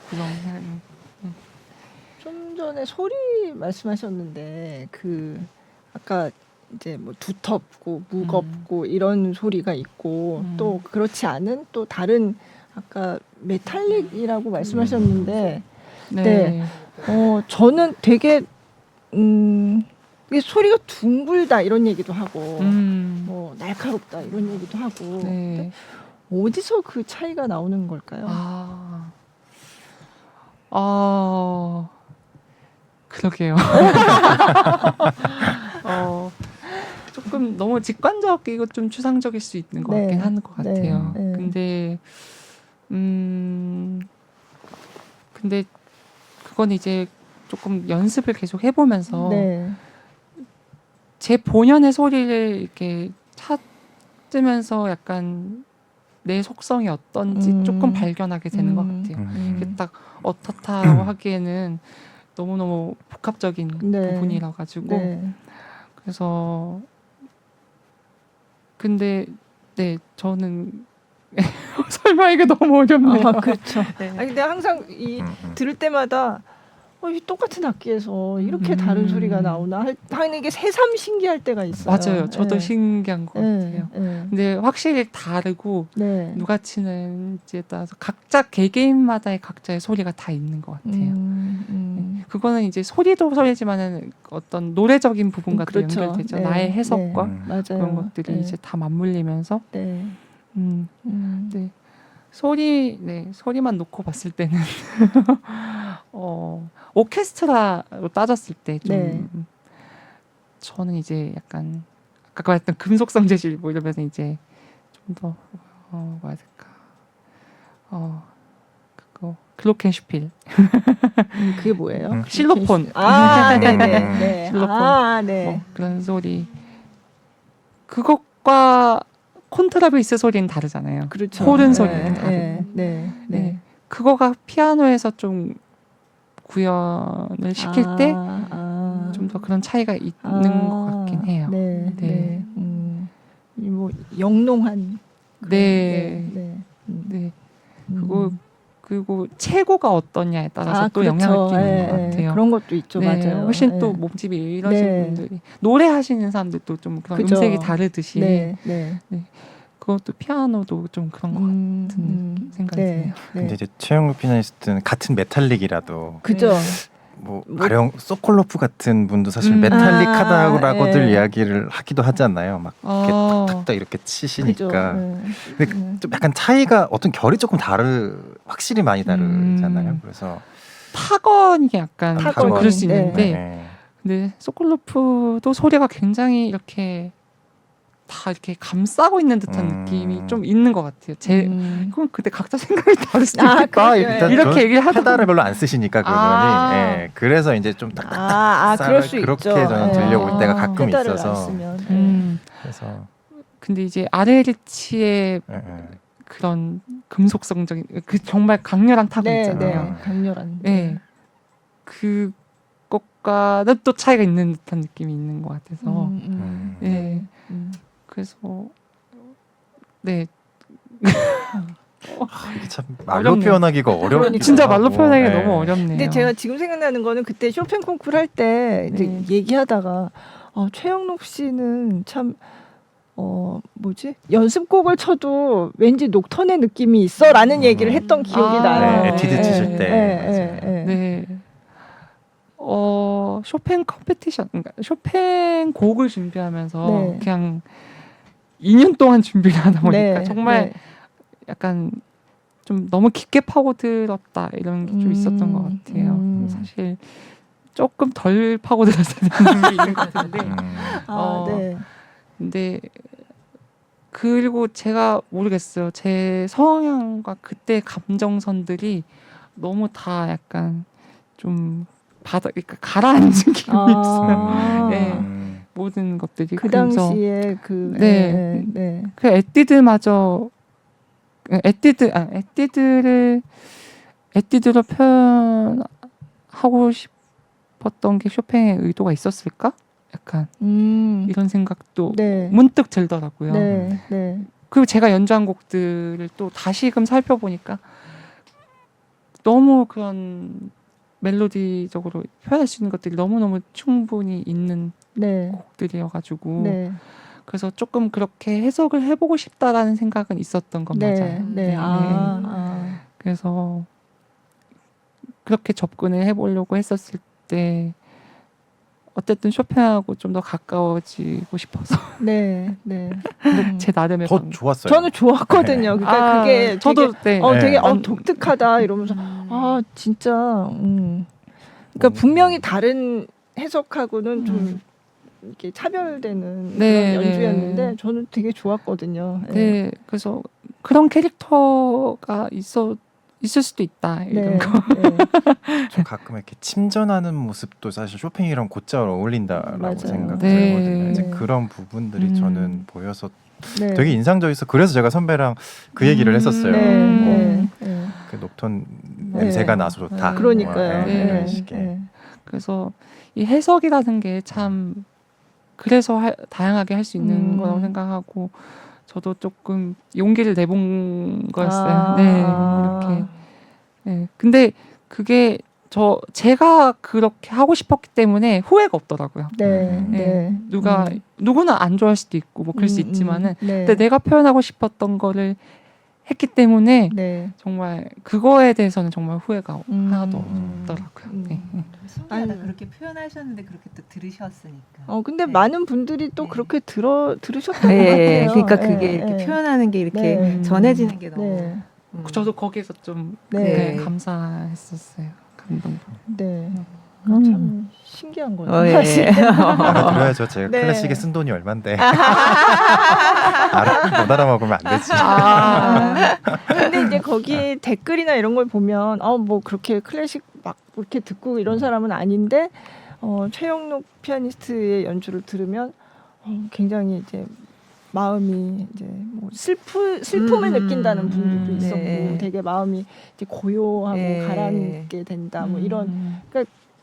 생각이. 좀 전에 소리 말씀하셨는데 아까 이제 뭐 두텁고 무겁고 이런 소리가 있고 또 그렇지 않은 또 다른 아까 메탈릭이라고 말씀하셨는데 저는 되게 이게 소리가 둥글다 이런 얘기도 하고 뭐 날카롭다 이런 얘기도 하고 어디서 그 차이가 나오는 걸까요? 그러게요. 조금 너무 직관적이고 좀 추상적일 수 있는 것 같긴 한 것 같아요. 근데 그건 이제 조금 연습을 계속 해보면서 제 본연의 소리를 이렇게 찾으면서 약간 내 속성이 어떤지 조금 발견하게 되는 것 같아요. 이게 딱 어떻다라고 하기에는 너무너무 복합적인 부분이라 가지고 그래서 근데 저는 설명하기가 너무 어렵네요. 그렇죠. 근데 항상 들을 때마다 이 똑같은 악기에서 이렇게 다른 소리가 나오나 하는 게 새삼 신기할 때가 있어요. 맞아요. 저도 예. 신기한 것 같아요. 예. 근데 확실히 다르고 네. 누가 치는지에 따라서 각자 개개인마다의 각자의 소리가 다 있는 것 같아요. 그거는 이제 소리도 소리지만은 어떤 노래적인 부분과 또 그렇죠. 연결되죠. 네. 나의 해석과 네. 맞아요. 그런 것들이 네. 이제 다 맞물리면서 네. 네. 소리만 놓고 봤을 때는 오케스트라로 따졌을 때 좀 네. 저는 이제 약간 아까 말했던 금속성 재질 뭐 이러면서 이제 좀 더 뭐라 해야 될까 그거 글로켄슈필 그게 뭐예요? 실로폰 네네. 네. 실로폰. 네. 뭐 그런 소리 그것과 콘트라베이스 소리는 다르잖아요. 그렇죠. 홀은 네. 소리는 다르고 네. 네. 네. 그거가 피아노에서 좀 구현을 시킬 때 좀 더 그런 차이가 있는 것 같긴 해요. 네. 네. 네. 뭐 영롱한. 네. 네. 네. 그리고 체구가 어떠냐에 따라서 또 그렇죠. 영향을 끼는 네, 것 같아요. 그런 것도 있죠. 네, 맞아요. 훨씬 또 네. 몸집이 이러신 네. 분들이 노래하시는 사람들도 좀 그런 그죠. 음색이 다르듯이 네. 네. 그것도 피아노도 좀 그런 것 같은 생각이 드네요. 네. 근데 이제 최영록 피아니스트는 같은 메탈릭이라도 그죠. 뭐 가령 소콜로프 같은 분도 사실 음. 메탈릭하다고라고들 예. 이야기를 하기도 하잖아요. 막 이렇게 탁탁탁 이렇게 치시니까. 근데 좀 약간 차이가 어떤 결이 조금 확실히 많이 다르잖아요. 그래서 타건이 약간 좀 타건이, 그럴 수 네. 있는데 네. 근데 소콜로프도 소리가 굉장히 이렇게 다 이렇게 감싸고 있는 듯한 느낌이 좀 있는 것 같아요. 그럼 그때 각자 생각이 다를 수도 있겠다. 그러게요. 일단 이렇게 저는 얘기를 하다 페달을 별로 안 쓰시니까 그분이 아. 그래서 이제 좀 딱딱딱 그럴 수 그렇게 있죠. 저는 들려올 때가 가끔 페달을 안 있어서 쓰면. 그래서 근데 이제 아레리치의 그런 금속성적인 정말 강렬한 타건 있잖아요. 네. 강렬한. 네. 그것과는 또 차이가 있는 듯한 느낌이 있는 것 같아서 네. 그래서 네. 이게 참 말로 어렵네요. 표현하기가 어렵기도 진짜 말로 하고. 표현하기가 네. 너무 어렵네요. 근데 제가 지금 생각나는 거는 그때 쇼팽 콩쿠르 할 때 이제 네. 얘기하다가 최영록 씨는 참 연습곡을 쳐도 왠지 녹턴의 느낌이 있어라는 얘기를 했던 기억이 나요. 네, 에티드 치실 때. 네. 네. 쇼팽 컴피티션, 그러니까 쇼팽 곡을 준비하면서 네. 그냥 2년 동안 준비를 하다 보니까 네. 정말 네. 약간 좀 너무 깊게 파고들었다 이런 게 좀 있었던 것 같아요. 사실 조금 덜 파고들었어야 되는 게 있는 것 같은데. 네. 근데 그리고 제가 모르겠어요. 제 성향과 그때 감정선들이 너무 다 약간 좀 그러니까 가라앉은 기분이 있어요. 네. 모든 것들이 그 그래서 당시에 네. 네. 그 에뛰드로 표현하고 싶었던 게 쇼팽의 의도가 있었을까? 약간 이런 생각도 네. 문득 들더라고요. 네. 그리고 제가 연주한 곡들을 또 다시금 살펴보니까 너무 그런 멜로디적으로 표현할 수 있는 것들이 너무너무 충분히 있는 네. 곡들이어가지고 네. 그래서 조금 그렇게 해석을 해보고 싶다라는 생각은 있었던 건 맞아요. 네. 그래서 그렇게 접근을 해보려고 했었을 때 어쨌든 쇼팽하고 좀 더 가까워지고 싶어서 네. 제 나름의 더 방법. 좋았어요. 저는 좋았거든요. 그러니까 그게 저도 되게 난- 독특하다 이러면서 진짜 그러니까 분명히 다른 해석하고는 좀 이렇게 차별되는 네, 그런 연주였는데 네. 저는 되게 좋았거든요. 네, 그래서 그런 캐릭터가 있을 수도 있다 이런 거. 좀 가끔 이렇게 침전하는 모습도 사실 쇼팽이랑 곧잘 어울린다라고 맞아요. 생각을 네. 하거든요. 이제 네. 그런 부분들이 저는 보여서 네. 되게 인상적이어서 그래서 제가 선배랑 그 얘기를 했었어요. 네. 그 녹턴 냄새가 나서 좋다. 그러니까요. 뭐, 이런 식의. 그래서 이 해석이라는 게 참 그래서 다양하게 할 수 있는 거라고 생각하고 저도 조금 용기를 내본 거였어요. 이렇게. 네. 근데 그게 제가 그렇게 하고 싶었기 때문에 후회가 없더라고요. 네. 네. 네. 누구나 안 좋아할 수도 있고 뭐 그럴 수 있지만은 네. 근데 내가 표현하고 싶었던 거를 했기 때문에 네. 정말 그거에 대해서는 정말 후회가 하나도 없더라고요. 음. 네. 신기하다. 아유. 그렇게 표현하셨는데 그렇게 또 들으셨으니까. 근데 네. 많은 분들이 또 네. 그렇게 들으셨던 것 네, 같아요. 그러니까 네, 그게 이렇게 네. 표현하는 게 이렇게 네. 전해지는 게 너무. 네. 저도 거기에서 좀 네. 감사했었어요. 감동. 네. 참 신기한 거죠. 예. 사실. 알아들어야죠. 제가 네. 클래식에 쓴 돈이 얼만데 못 알아먹으면 안 되지. 근데 이제 거기 댓글이나 이런 걸 보면 뭐 그렇게 클래식 막 이렇게 듣고 이런 사람은 아닌데 최영록 피아니스트의 연주를 들으면 굉장히 이제 마음이 이제 뭐 슬픔을 느낀다는 분들도 있었고 네. 되게 마음이 이제 고요하고 네. 가라앉게 된다 뭐 이런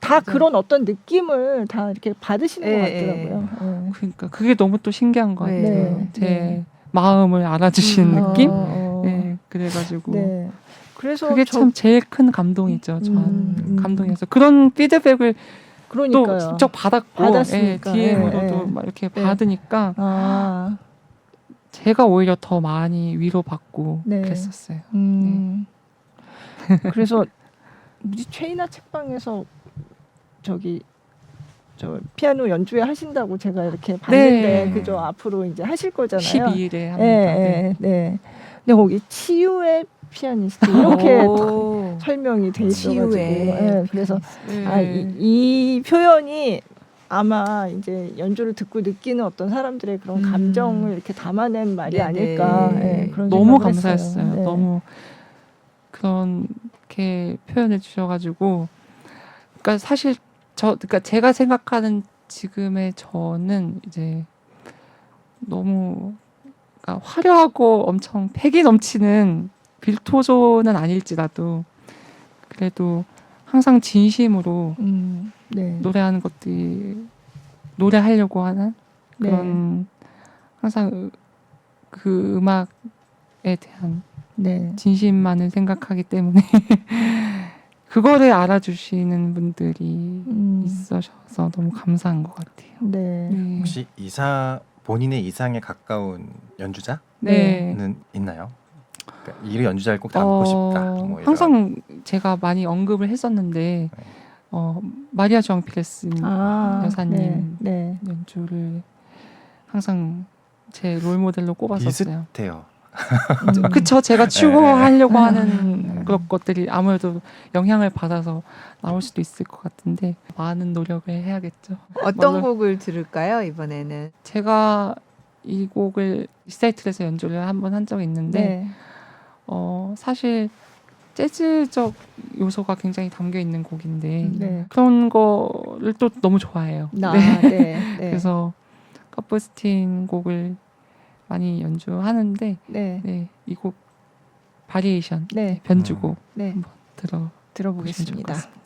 다 그런 어떤 느낌을 다 이렇게 받으시는 것 같더라고요. 네. 그러니까 그게 너무 또 신기한 것 같아요. 네. 제 네. 마음을 알아주시는 느낌? 네. 네, 그래가지고 네. 그래서 그게 참 제일 큰 감동이죠. 저한 감동이어서 그런 피드백을 그러니까요. 또 직접 받았고 받았으니까. DM으로도 예, 예. 막 이렇게 네. 받으니까 제가 오히려 더 많이 위로받고 네. 그랬었어요. 그래서 우리 최인아 책방에서 저 피아노 연주회 하신다고 제가 이렇게 봤는데 네. 그죠 앞으로 이제 하실 거잖아요. 12일에 합니다. 네. 네. 근데 거기 치유의 피아니스트 이렇게 오. 설명이 돼 있어가지고 치유의 그래서 네. 이 표현이 아마 이제 연주를 듣고 느끼는 어떤 사람들의 그런 감정을 이렇게 담아낸 말이 네네. 아닐까 그런 너무 생각을 감사했어요. 했어요. 네. 너무 그렇게 표현해 주셔가지고, 그러니까 사실 그러니까 제가 생각하는 지금의 저는 이제 너무 그러니까 화려하고 엄청 패기 넘치는 빌토조는 아닐지라도 그래도 항상 진심으로 네. 노래하는 것들이 노래하려고 하는 네. 그런 항상 그 음악에 대한 네. 진심만을 생각하기 때문에 그거를 알아주시는 분들이 있으셔서 너무 감사한 것 같아요. 네. 네. 혹시 본인의 이상에 가까운 연주자는 네. 있나요? 그러니까 이 연주자를 꼭 닮고 싶다. 뭐 이런. 항상 제가 많이 언급을 했었는데 네. 마리아 조앙 피레스 여사님 네. 연주를 항상 제 롤모델로 꼽았었어요. 비슷해요. 그쵸. 제가 추구하려고 네. 하는 그런 것들이 아무래도 영향을 받아서 나올 수도 있을 것 같은데 많은 노력을 해야겠죠. 어떤 맞아요. 곡을 들을까요 이번에는? 제가 이 곡을 리사이틀에서 연주를 한번 한 적이 있는데 네. 사실 재즈적 요소가 굉장히 담겨 있는 곡인데 네. 그런 거를 또 너무 좋아해요. 네. 그래서 카프스틴 곡을 많이 연주하는데 네. 이 곡 바리에이션 네. 변주곡 네. 한번 들어보시면 좋을 것 들어보겠습니다. 같습니다.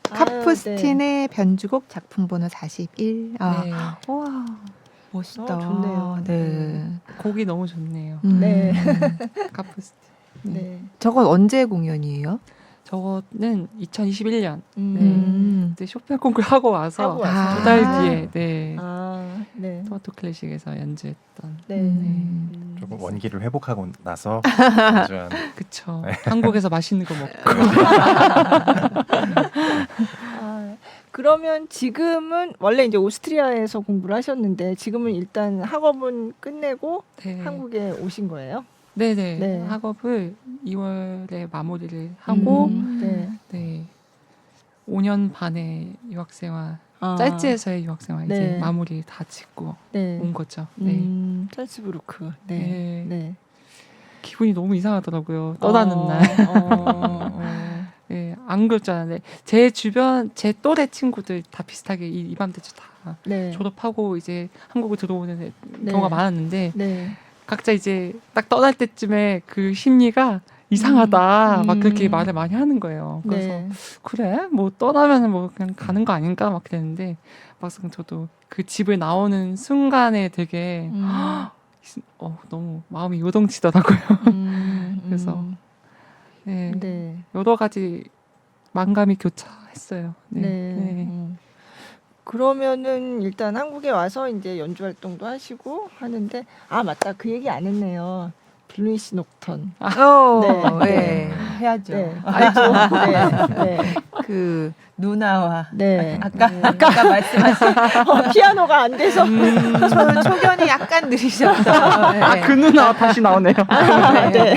카푸스틴의 변주곡 작품 번호 41. 아, 네. 와, 멋있다. 좋네요. 네. 곡이 너무 좋네요. 네. 카푸스틴. 네. 저건 언제 공연이에요? 저거는 2021년 그때 쇼팽 콩쿠르 하고 와서 하고 와서. 두 달 뒤에 네. 아, 네. 토마토 클래식에서 연주했던. 네. 조금 원기를 회복하고 나서 연주한 그쵸. 네. 한국에서 맛있는 거 먹고. 아, 그러면 지금은 원래 이제 오스트리아에서 공부를 하셨는데 지금은 일단 학업은 끝내고 네. 한국에 오신 거예요? 네네. 네. 학업을 2월에 마무리를 하고 네. 네. 5년 반의 유학생활, 아, 짤지에서의 유학생활 네. 이제 마무리 다 짓고 네. 온 거죠. 네. 짤츠부르크. 네. 네. 네. 기분이 너무 이상하더라고요. 떠나는 날. 네, 안 그럴 줄 알았는데 제 주변 제 또래 친구들 다 비슷하게 이맘때쯤 다 네. 졸업하고 이제 한국을 들어오는 네. 경우가 많았는데 네. 각자 이제 딱 떠날 때쯤에 그 심리가 이상하다 막 그렇게 음. 말을 많이 하는 거예요. 그래서 네. 그래 뭐 떠나면 뭐 그냥 가는 거 아닌가 막 그랬는데 막상 저도 그 집을 나오는 순간에 되게 너무 마음이 요동치더라고요. 그래서 네, 네. 여러 가지 만감이 교차했어요. 네. 네. 네. 그러면은 일단 한국에 와서 이제 연주 활동도 하시고 하는데 아 맞다 그 얘기 안 했네요. 블루이시 녹턴. 네. 네. 해야죠. 네. 알죠. 네. 네. 그 누나와 네. 아까 네. 아까 말씀하신 피아노가 안 돼서 초견이 약간 느리셔서 네. 그 누나 다시 나오네요. 네.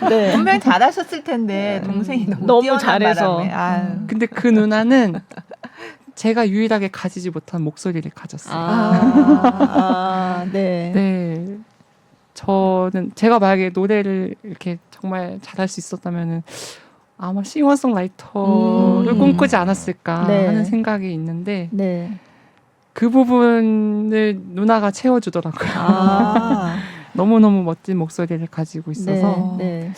네. 분명 잘하셨을 텐데 동생이 너무 뛰어난 잘해서. 바람에. 아유. 근데 그 누나는 제가 유일하게 가지지 못한 목소리를 가졌어요. 네. 네. 저는 제가 만약에 노래를 이렇게 정말 잘할 수 있었다면은 아마 싱어송라이터를 꿈꾸지 않았을까 네. 하는 생각이 있는데 네. 그 부분을 누나가 채워주더라고요. 아. 너무너무 멋진 목소리를 가지고 있어서 네.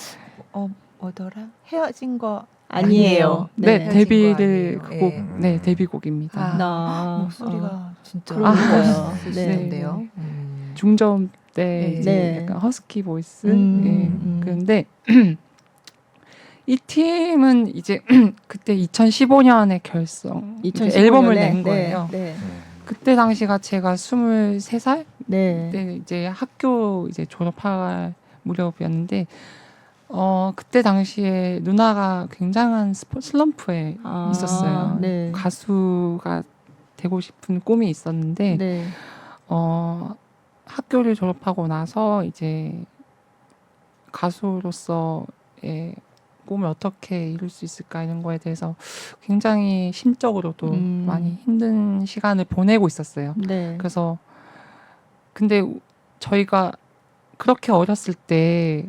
뭐더라? 헤어진 거 아니에요. 네, 헤어진 데뷔를 거 그 아니에요. 곡, 네, 데뷔곡입니다. 아, 나 목소리가 진짜 그러니까요. 멋있으신데요. 네. 중저음 때 네. 이제 네. 약간 허스키 보이스. 음. 그런데 이 팀은 이제 그때 2015년에 결성, 이제 2015년에 앨범을 낸 거예요. 네. 그때 당시가 제가 23살 네. 때 이제 학교 이제 졸업할 무렵이었는데 그때 당시에 누나가 굉장한 슬럼프에 아, 있었어요. 네. 가수가 되고 싶은 꿈이 있었는데 네. 학교를 졸업하고 나서 이제 가수로서의 꿈을 어떻게 이룰 수 있을까 이런 거에 대해서 굉장히 심적으로도 많이 힘든 시간을 보내고 있었어요. 네. 그래서 근데 저희가 그렇게 어렸을 때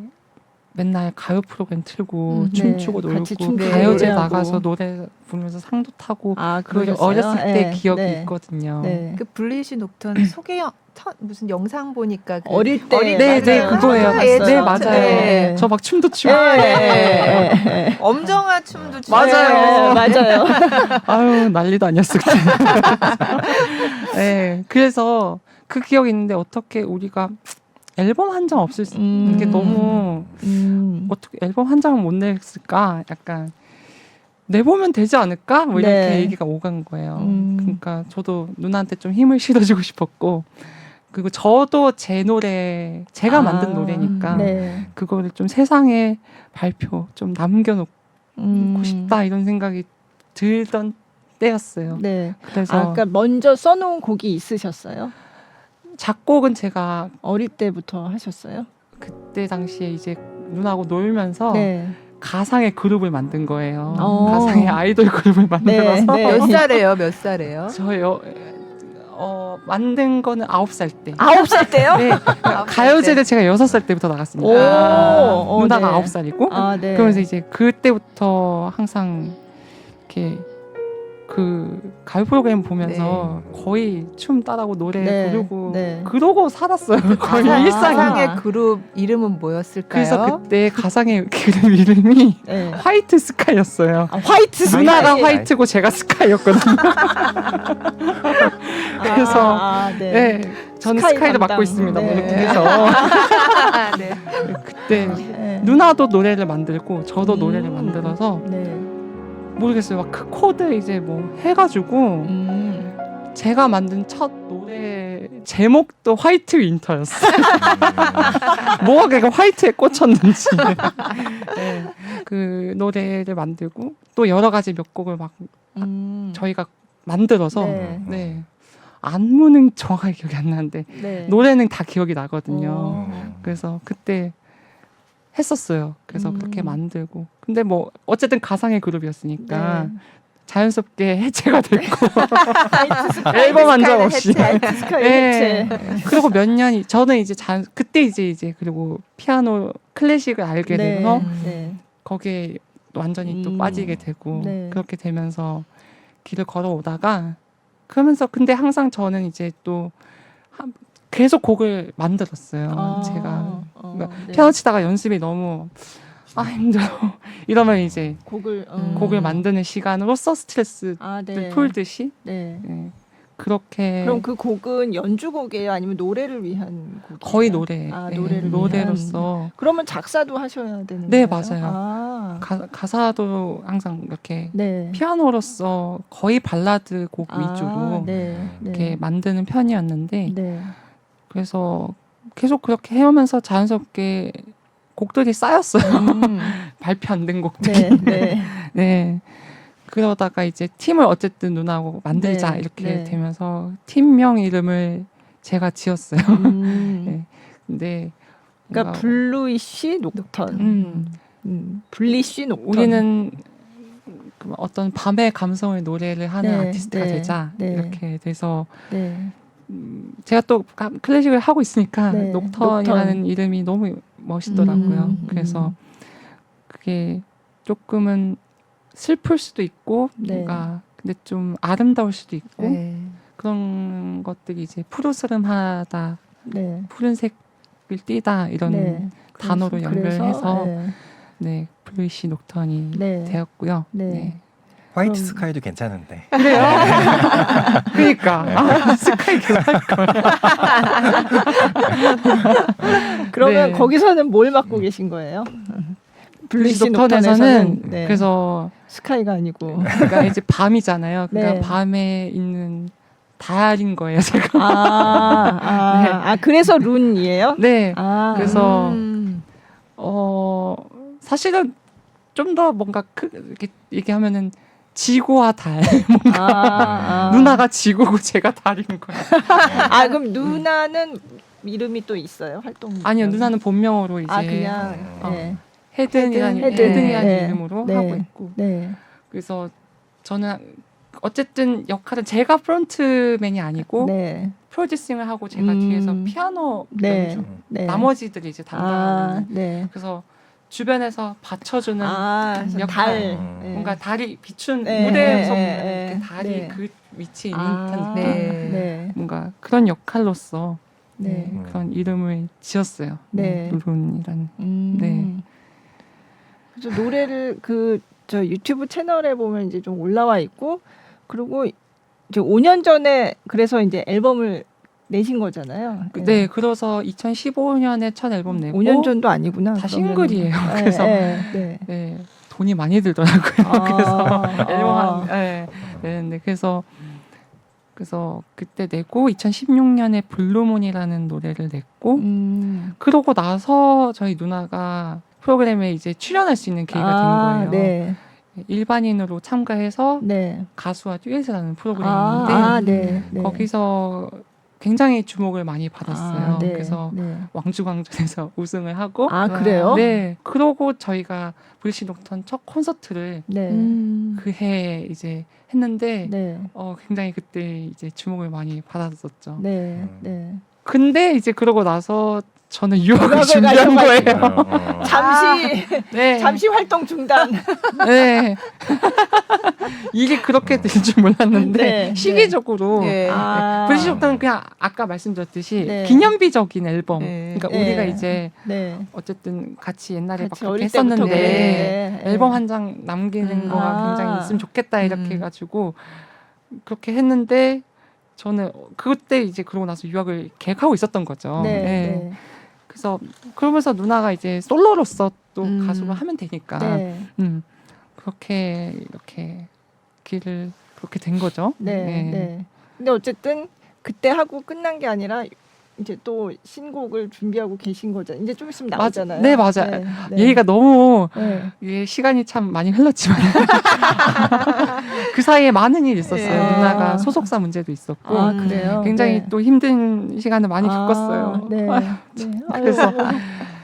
맨날 가요 프로그램 틀고 네. 춤추고 같이 놀고 춤추고 가요제 노래하고. 나가서 노래 부르면서 상도 타고 아, 그 그러셨어요? 어렸을 때 네. 기억이 네. 있거든요. 네. 그 블리시 녹턴 소개 무슨 영상 보니까 그 어릴 때 네, 네, 맞아요. 그거예요. 봤어요. 네, 맞아요. 네. 저 막 춤도 추고. 네. 엄정화 춤도 추고. 맞아요. 맞아요. 아유, 난리도 아니었을 때. 네, 그래서 그 기억이 있는데 어떻게 우리가 앨범 한 장 없을 수 이게 너무 어떻게 앨범 한 장을 못 냈을까? 약간 내보면 되지 않을까? 뭐 이렇게 네. 얘기가 오간 거예요. 그러니까 저도 누나한테 좀 힘을 실어주고 싶었고 그리고 저도 제 노래 제가 만든 노래니까 네. 그거를 좀 세상에 발표 좀 남겨놓고 싶다 이런 생각이 들던 때였어요. 네. 그래서 아까 먼저 써놓은 곡이 있으셨어요? 작곡은 제가 어릴 때부터 하셨어요? 그때 당시에 이제 누나하고 놀면서 네. 가상의 그룹을 만든 거예요. 어. 가상의 아이돌 그룹을 만들어서 네. 몇 살이에요? 몇 살이에요? 저요 만든 거는 9살 때. 9살 때요? 네, 가요제를 제가 6살 때부터 나갔습니다. 오, 누나가 네. 9살이고 아, 네. 그러면서 이제 그때부터 항상 이렇게 그 가요 프로그램 보면서 거의 춤 따라하고 노래 네. 부르고 네. 그러고 살았어요. 거의 가상- 일상이. 가상의 그룹 이름은 뭐였을까요? 그래서 그때 가상의 그룹 이름이 네. 화이트 스카이였어요. 아, 화이트 스카이. 누나가 화이트고 제가 스카이였거든요. 그래서 네. 네, 저는 스카이 스카이를 담당. 맡고 있습니다. 뭐 네. 이렇게 해서 네. 그때 네. 누나도 노래를 만들고 저도 노래를 만들어서 네. 모르겠어요. 막 그 코드 이제 뭐 해가지고 제가 만든 첫 노래 제목도 화이트 윈터였어요. 뭐가 그러니까 화이트에 꽂혔는지. 네, 그 노래를 만들고 또 여러 가지 몇 곡을 막 저희가 만들어서 네. 네. 안무는 정확하게 기억이 안 나는데 네. 노래는 다 기억이 나거든요. 어. 그래서 그때 했었어요. 그래서 그렇게 음. 만들고. 근데 뭐 어쨌든 가상의 그룹이었으니까 네. 자연스럽게 해체가 됐고 화이트 스카이. 앨범 한 장 없이. 화이트 스카이 네. 해체. 그리고 몇 년이 저는 이제 그때 이제 그리고 피아노 클래식을 알게 네. 돼서 네. 거기에 완전히 또 빠지게 되고 네. 그렇게 되면서 길을 걸어오다가 그러면서 근데 항상 저는 이제 또 계속 곡을 만들었어요. 아, 제가 그러니까 네. 피아노 치다가 연습이 너무 힘들어 이러면 이제 곡을 만드는 시간으로서 스트레스를 아, 네. 풀듯이 네. 네. 그렇게 그럼 그 곡은 연주곡이에요, 아니면 노래를 위한 곡이에요? 거의 노래 아, 네, 노래를 노래로서 그러면 작사도 하셔야 되는 네, 거예요? 맞아요. 아. 가사도 항상 이렇게 네. 피아노로서 거의 발라드 곡 위주로 네. 네. 이렇게 만드는 편이었는데 네. 그래서 계속 그렇게 해오면서 자연스럽게 곡들이 쌓였어요. 발표 안 된 곡들이. 네. 네. 네. 그러다가 이제 팀을 어쨌든 누나하고 만들자 네, 이렇게 네. 되면서 팀명 이름을 제가 지었어요. 네. 근데 그러니까 뭔가 블루이쉬 녹턴. 블리쉬 녹턴. 우리는 그 어떤 밤의 감성의 노래를 하는 네, 아티스트가 네, 되자 네. 이렇게 돼서 네. 제가 또 클래식을 하고 있으니까 네, 녹턴이라는 녹턴. 이름이 너무 멋있더라고요. 그래서 그게 조금은 슬플 수도 있고 네. 뭔가 근데 좀 아름다울 수도 있고 네. 그런 것들이 이제 푸르스름하다, 네. 푸른색을 띠다 이런 네. 단어로 연결해서 네. 네 블루이시 녹턴이 네. 되었고요. 네. 네. 화이트 그럼- 스카이도 괜찮은데. 그래요? 그러니까 스카이 교할 걸. 그러면 네. 거기서는 뭘 맡고 계신 거예요? 블루이시 블루이시 녹턴에서는 녹턴에서는 네. 그래서 스카이가 아니고. 그러니까 이제 밤이잖아요. 그러니까 네. 밤에 있는 달인 거예요, 제가. 아, 그래서 룬이에요? 네. 아, 그래서 사실은 좀 더 뭔가 이렇게 얘기하면은 지구와 달. 누나가 지구고 제가 달인 거예요. 그럼 누나는 이름이 또 있어요? 활동? 아니요, 누나는 본명으로 이제 그냥 네. 헤든이라는 헤든. 네. 이름으로 네. 하고 있고. 네. 그래서 저는 어쨌든 역할은 제가 프론트맨이 아니고 네. 프로듀싱을 하고 제가 뒤에서 피아노 네. 연주, 네. 나머지들이 이제 담당하는. 네. 그래서 주변에서 받쳐주는 역할. 역할. 네. 뭔가 달이 비춘 네. 무대에서 네. 보면 이렇게 네. 달이 네. 그 위치에 있는 듯한 네. 느낌. 네. 뭔가 그런 역할로서 네. 그런 이름을 지었어요. 네. 누룬이라는. 네. 그래서 노래를 저 유튜브 채널에 보면 이제 좀 올라와 있고, 그리고 이제 5년 전에 그래서 이제 앨범을 내신 거잖아요. 네, 그래서 2015년에 첫 앨범 내고 5년 전도 아니구나. 다 그러면은. 싱글이에요. 네, 그래서 네. 네, 돈이 많이 들더라고요. 그래서 앨범 아. 네, 그래서 그때 내고 2016년에 블루문이라는 노래를 냈고 그러고 나서 저희 누나가 프로그램에 이제 출연할 수 있는 기회가 된 거예요. 네. 일반인으로 참가해서 네. 가수와 듀엣을 하는 프로그램인데 네. 거기서 굉장히 주목을 많이 받았어요. 네. 그래서 네. 왕주광전에서 우승을 하고 그래요? 네, 그러고 저희가 브리시 녹턴 첫 콘서트를 네. 그 해 이제 했는데 네. 굉장히 그때 이제 주목을 많이 받았었죠. 네. 네. 근데 이제 그러고 나서 저는 유학을 유학을 준비한 가셔가지고. 거예요. 네. 잠시 활동 중단. 네. 이게 그렇게 될 줄 몰랐는데 네, 시기적으로 네. 브리티시 옥타는 그냥 아까 말씀드렸듯이 네. 기념비적인 앨범. 네. 그러니까 네. 우리가 이제 네. 어쨌든 같이 옛날에 같이 막 그렇게 어릴 때부터 했었는데 그랬는데. 앨범 한 장 남기는 거가 아. 굉장히 있으면 좋겠다 이렇게 음. 해가지고 그렇게 했는데 저는 그때 이제 그러고 나서 유학을 계획하고 있었던 거죠. 네. 네. 네. 그래서 그러면서 누나가 이제 솔로로서 또 음. 가수를 하면 되니까 네. 그렇게 이렇게 길을 그렇게 된 거죠. 네. 네. 근데 어쨌든 그때 하고 끝난 게 아니라 이제 또 신곡을 준비하고 계신 거잖아요. 이제 좀 있으면 나오잖아요. 네, 맞아요. 네. 네. 얘기가 너무 네. 이게 시간이 참 많이 흘렀지만 그 사이에 많은 일이 있었어요. 네. 누나가 소속사 문제도 있었고 아, 그래요? 굉장히 네. 또 힘든 시간을 많이 겪었어요. 네. 네. 그래서 아이고.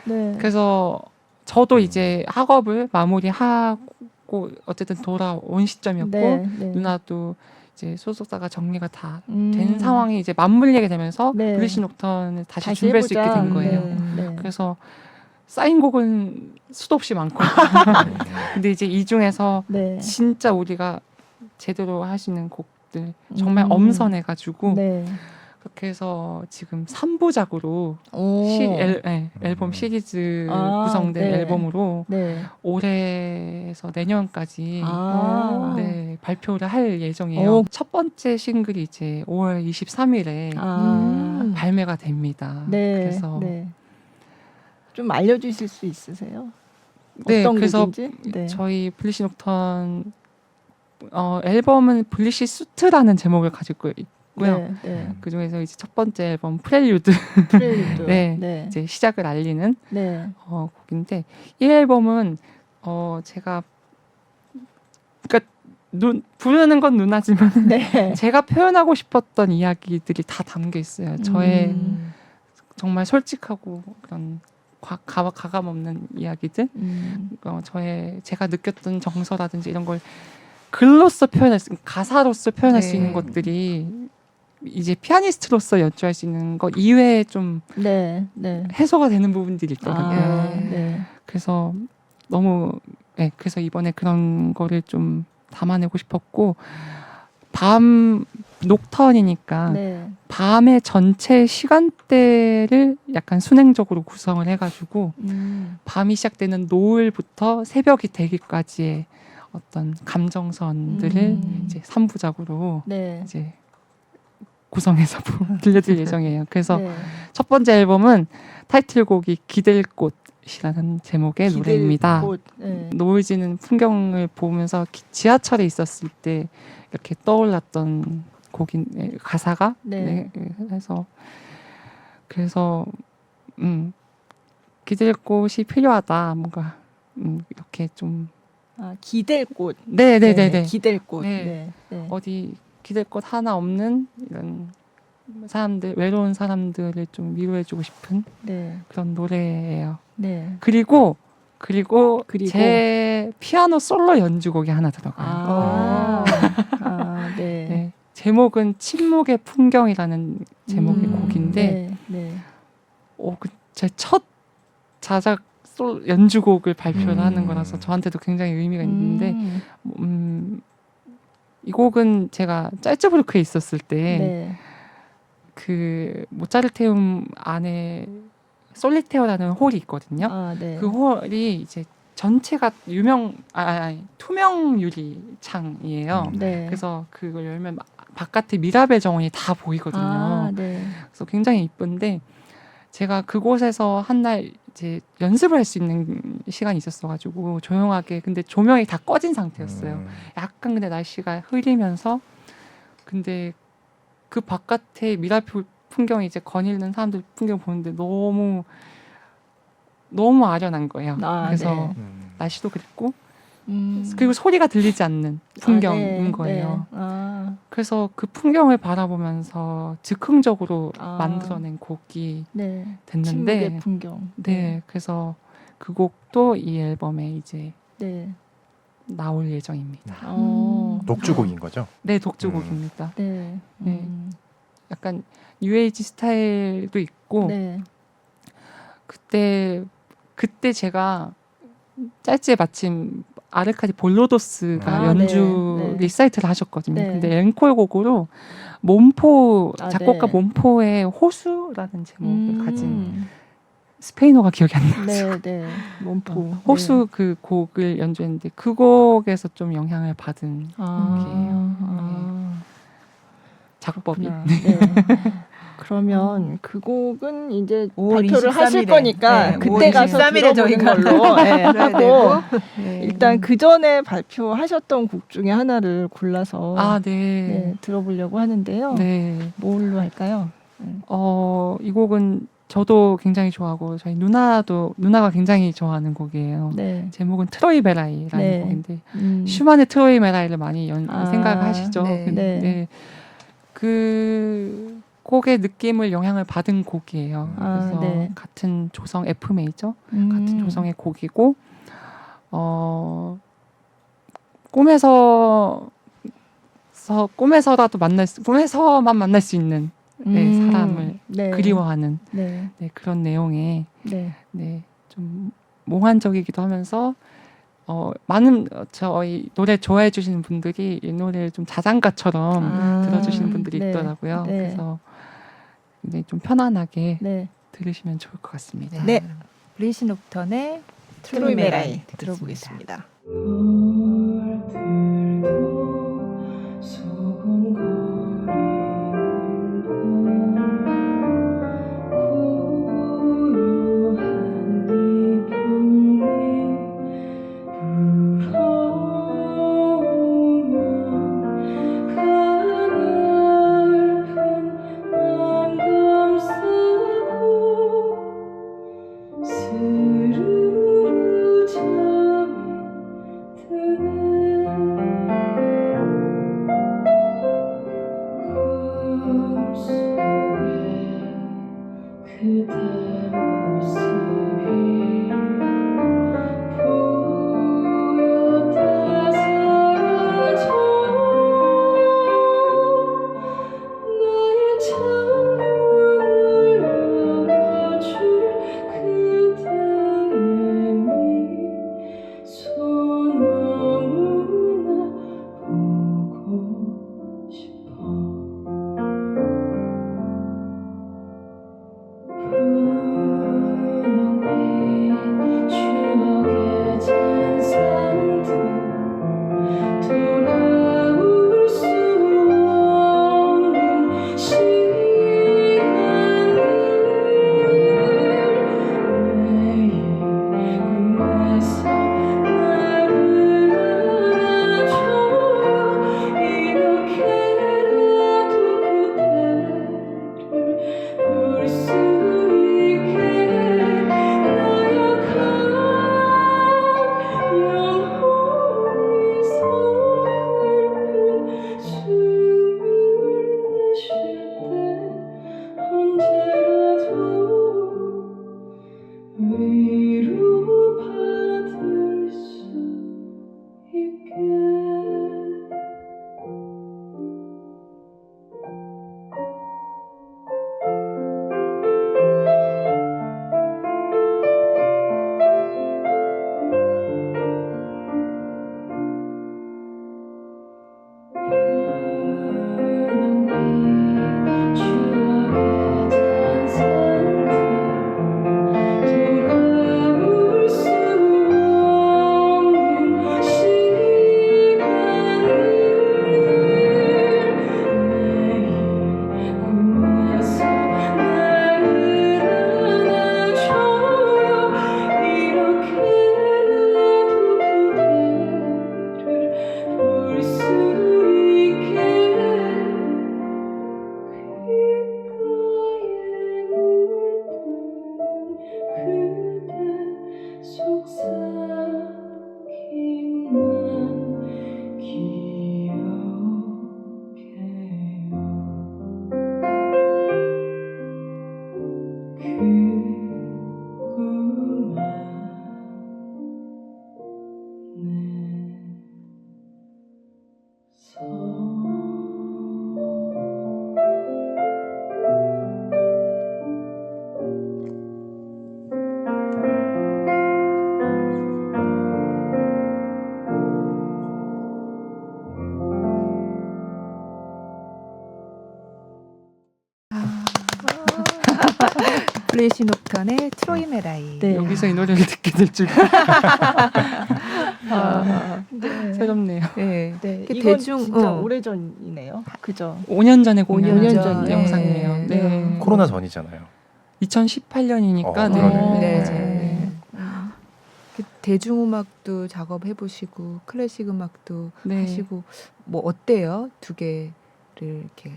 네. 그래서 저도 이제 학업을 마무리하고 어쨌든 돌아온 시점이었고 네. 네. 누나도 이제 소속사가 정리가 다 된 음. 상황이 이제 맞물리게 되면서 네. 블리시 녹턴을 다시 다시 준비할 수 있게 해보자. 된 거예요. 네. 네. 그래서 쌓인 곡은 수도 없이 많고 근데 이제 이 중에서 네. 진짜 우리가 제대로 할 수 있는 곡들 정말 음. 엄선해가지고 네. 그렇게 해서 지금 3부작으로 오. 앨범 시리즈 아, 구성된 네. 앨범으로 네. 올해에서 내년까지 아. 네, 발표를 할 예정이에요. 오. 첫 번째 싱글이 이제 5월 23일에 아. 발매가 됩니다. 네. 그래서 네. 좀 알려주실 수 있으세요? 네, 어떤 그래서 곡인지? 네. 저희 블리시 녹턴 앨범은 블리시 수트라는 제목을 가지고 있고요. 네. 네. 그 중에서 이제 첫 번째 앨범 프렐류드 프렐류드. 네. 네. 이제 시작을 알리는 네. 곡인데 이 앨범은 제가 그러니까 부르는 건 누나지만 네. 제가 표현하고 싶었던 이야기들이 다 담겨 있어요. 저의 음. 정말 솔직하고 그런 가감 없는 이야기들, 제가 느꼈던 정서라든지 이런 걸 글로써 표현할 수, 가사로서 표현할 수 네. 있는 것들이 이제 피아니스트로서 연주할 수 있는 것 이외에 좀 네. 네. 해소가 되는 부분들이 있더라고요. 아, 네. 네. 그래서 너무 그래서 이번에 그런 거를 좀 담아내고 싶었고 밤 녹턴이니까 네. 밤의 전체 시간대를 약간 순행적으로 구성을 해가지고 밤이 시작되는 노을부터 새벽이 되기까지의 어떤 감정선들을 이제 3부작으로 네. 이제 구성해서 들려드릴 예정이에요. 그래서 네. 첫 번째 앨범은 타이틀곡이 기댈 곳이라는 제목의 기댈 노래입니다. 곳. 네. 노을 지는 풍경을 보면서 지하철에 있었을 때 이렇게 떠올랐던 곡인 가사가 네. 그래서 기댈 곳이 필요하다. 뭔가 이렇게 좀 아, 기댈 곳. 네네네네 기댈 곳. 네. 네. 네. 어디 기댈 곳 하나 없는 이런 사람들 외로운 사람들을 좀 위로해주고 싶은 네. 그런 노래예요. 네. 그리고 제 피아노 솔로 연주곡이 하나 들어가요. 네. 네. 제목은 침묵의 풍경이라는 제목의 곡인데 네. 제 첫 자작 연주곡을 발표를 하는 음. 거라서 저한테도 굉장히 의미가 있는데 이 곡은 제가 짤츠부르크에 있었을 때 그 모차르테움 안에 솔리테어라는 홀이 있거든요. 네. 그 홀이 이제 전체가 투명 유리 창이에요. 네. 그래서 그걸 열면 바깥에 미라벨 정원이 다 보이거든요. 네. 그래서 굉장히 이쁜데 제가 그곳에서 한 날 이제 연습을 할 수 있는 시간이 있었어가지고 조용하게 근데 조명이 다 꺼진 상태였어요. 약간 근데 날씨가 흐리면서 근데 그 바깥에 미라벨 풍경이 이제 거닐는 사람들 풍경 보는데 너무 아련한 거예요. 그래서 날씨도 그랬고 그리고 소리가 들리지 않는 풍경인 거예요. 네. 그래서 그 풍경을 바라보면서 즉흥적으로 만들어낸 곡이 됐는데 침묵의 풍경. 그래서 그 곡도 이 앨범에 이제 네. 나올 예정입니다. 독주곡인 거죠? 네, 독주곡입니다. 네. 네. 약간 뉴에이지 스타일도 있고 네. 그때 제가 짤즈에 마침 아르카디 볼로도스가 아, 연주 네, 네. 리사이트를 하셨거든요. 네. 근데 앵콜곡으로 몸포 아, 작곡가 네. 몸포의 호수라는 제목을 가진 음. 스페인어가 기억이 안 나요. 네, 네. 몸포. 호수 그 곡을 연주했는데 그 곡에서 좀 영향을 받은 네. 아, 곡이에요. 아. 작법이. 그렇구나. 네. 그러면 그 곡은 이제 5월 발표를 하실 23일에. 거니까 네, 그때 5월 가서 23일에 들어보는 저희가 걸로 네, 들어야 하고 되고. 네. 일단 그 전에 발표하셨던 곡 중에 하나를 골라서 아, 네, 네. 들어보려고 하는데요. 네. 뭘로 할까요? 이 곡은 저도 굉장히 좋아하고 저희 누나가 굉장히 좋아하는 곡이에요. 네. 제목은 트로이 베라이라는 네. 곡인데 음. 슈만의 트로이 베라이를 많이 아, 생각하시죠. 네. 네. 그 곡의 느낌을 영향을 받은 곡이에요. 아, 그래서 네. 같은 조성 F 메이저 음. 같은 조성의 곡이고 꿈에서만 만날 수 있는 네, 사람을 네. 그리워하는 네. 네, 그런 내용의 네. 네, 좀 몽환적이기도 하면서 많은 저희 노래 좋아해 주시는 분들이 이 노래를 좀 자장가처럼 아, 들어주시는 분들이 네. 있더라고요. 네. 그래서 굉장히 좀 편안하게 네. 들으시면 좋을 것 같습니다. 네. 브리시 옵턴의 트로이 메라이 들어보겠습니다. 스르르 잠이 드네 꿈속에 그대 모습이 보였다 사라져 나의 창문을 열어줄 그대의 미소 너무나 보고 싶어 분홍빛 추억의 잔상들 돌아올 수 없는 시간들 매일 꿈에서 나를 안아줘 이렇게라도 그대를 볼 수 있게 나약한 영혼이 서글픈 숨을 내쉴 때 언제라도 위로받을 수 있게 분홍빛 추억의 잔상들 돌아올 수 없는 시간들 매일 꿈에서 나를 안아줘 이렇게라도 그대를 볼 수 있게 귓가에 물드는 그대 속삭임만 기억해요 그만 블레이시 녹턴의 트로이 메라이. 네. 여기서 이 노래를 듣게 될 줄 네. 새롭네요. 네. 네. 그 이건 대중- 진짜 어. 오래전이네요. 그죠? 5년 전에 공연한 5년 전 영상이에요. 네. 네. 네. 코로나 전이잖아요. 2018년이니까 네. 그러네요. 네. 맞아요. 네. 그 대중음악도 작업해 보시고 클래식 음악도 네. 하시고 뭐 어때요? 두 개를 이렇게.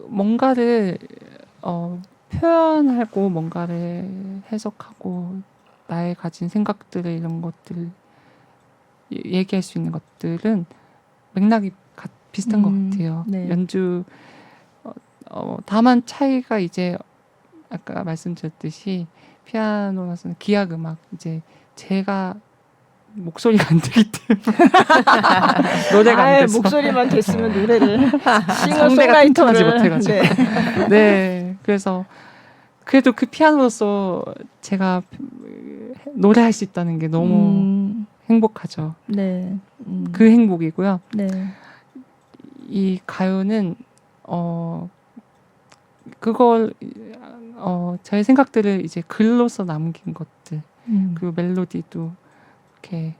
뭔가를 표현하고 뭔가를 해석하고 나의 가진 생각들을 이런 것들 얘기할 수 있는 것들은 맥락이 비슷한 것 같아요. 네. 연주 다만 차이가 이제 아까 말씀드렸듯이 피아노라서는 기악 음악 이제 제가 목소리가 안 되기 때문에 노래가 안 돼서 목소리만 됐으면 노래를 상대가 튼튼하지 못해가지고. 네. 네, 그래서 그래도 그 피아노로서 제가 노래할 수 있다는 게 너무 행복하죠. 네. 그 행복이고요. 네. 이 가요는 그걸 제 생각들을 이제 글로써 남긴 것들 그리고 멜로디도 이렇게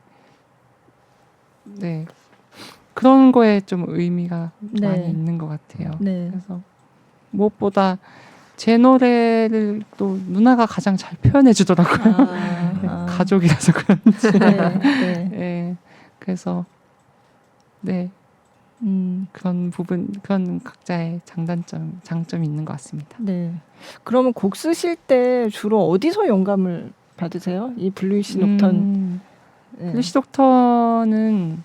네 그런 거에 좀 의미가 네. 많이 있는 것 같아요. 네. 그래서 무엇보다 제 노래를 또 누나가 가장 잘 표현해 주더라고요. 가족이라서 그런지. 네. 네. 네. 그래서 네 그런 부분 그런 각자의 장점이 있는 것 같습니다. 네. 그러면 곡 쓰실 때 주로 어디서 영감을 받으세요? 이 블루이시 녹턴. 네. 블루이시 녹턴은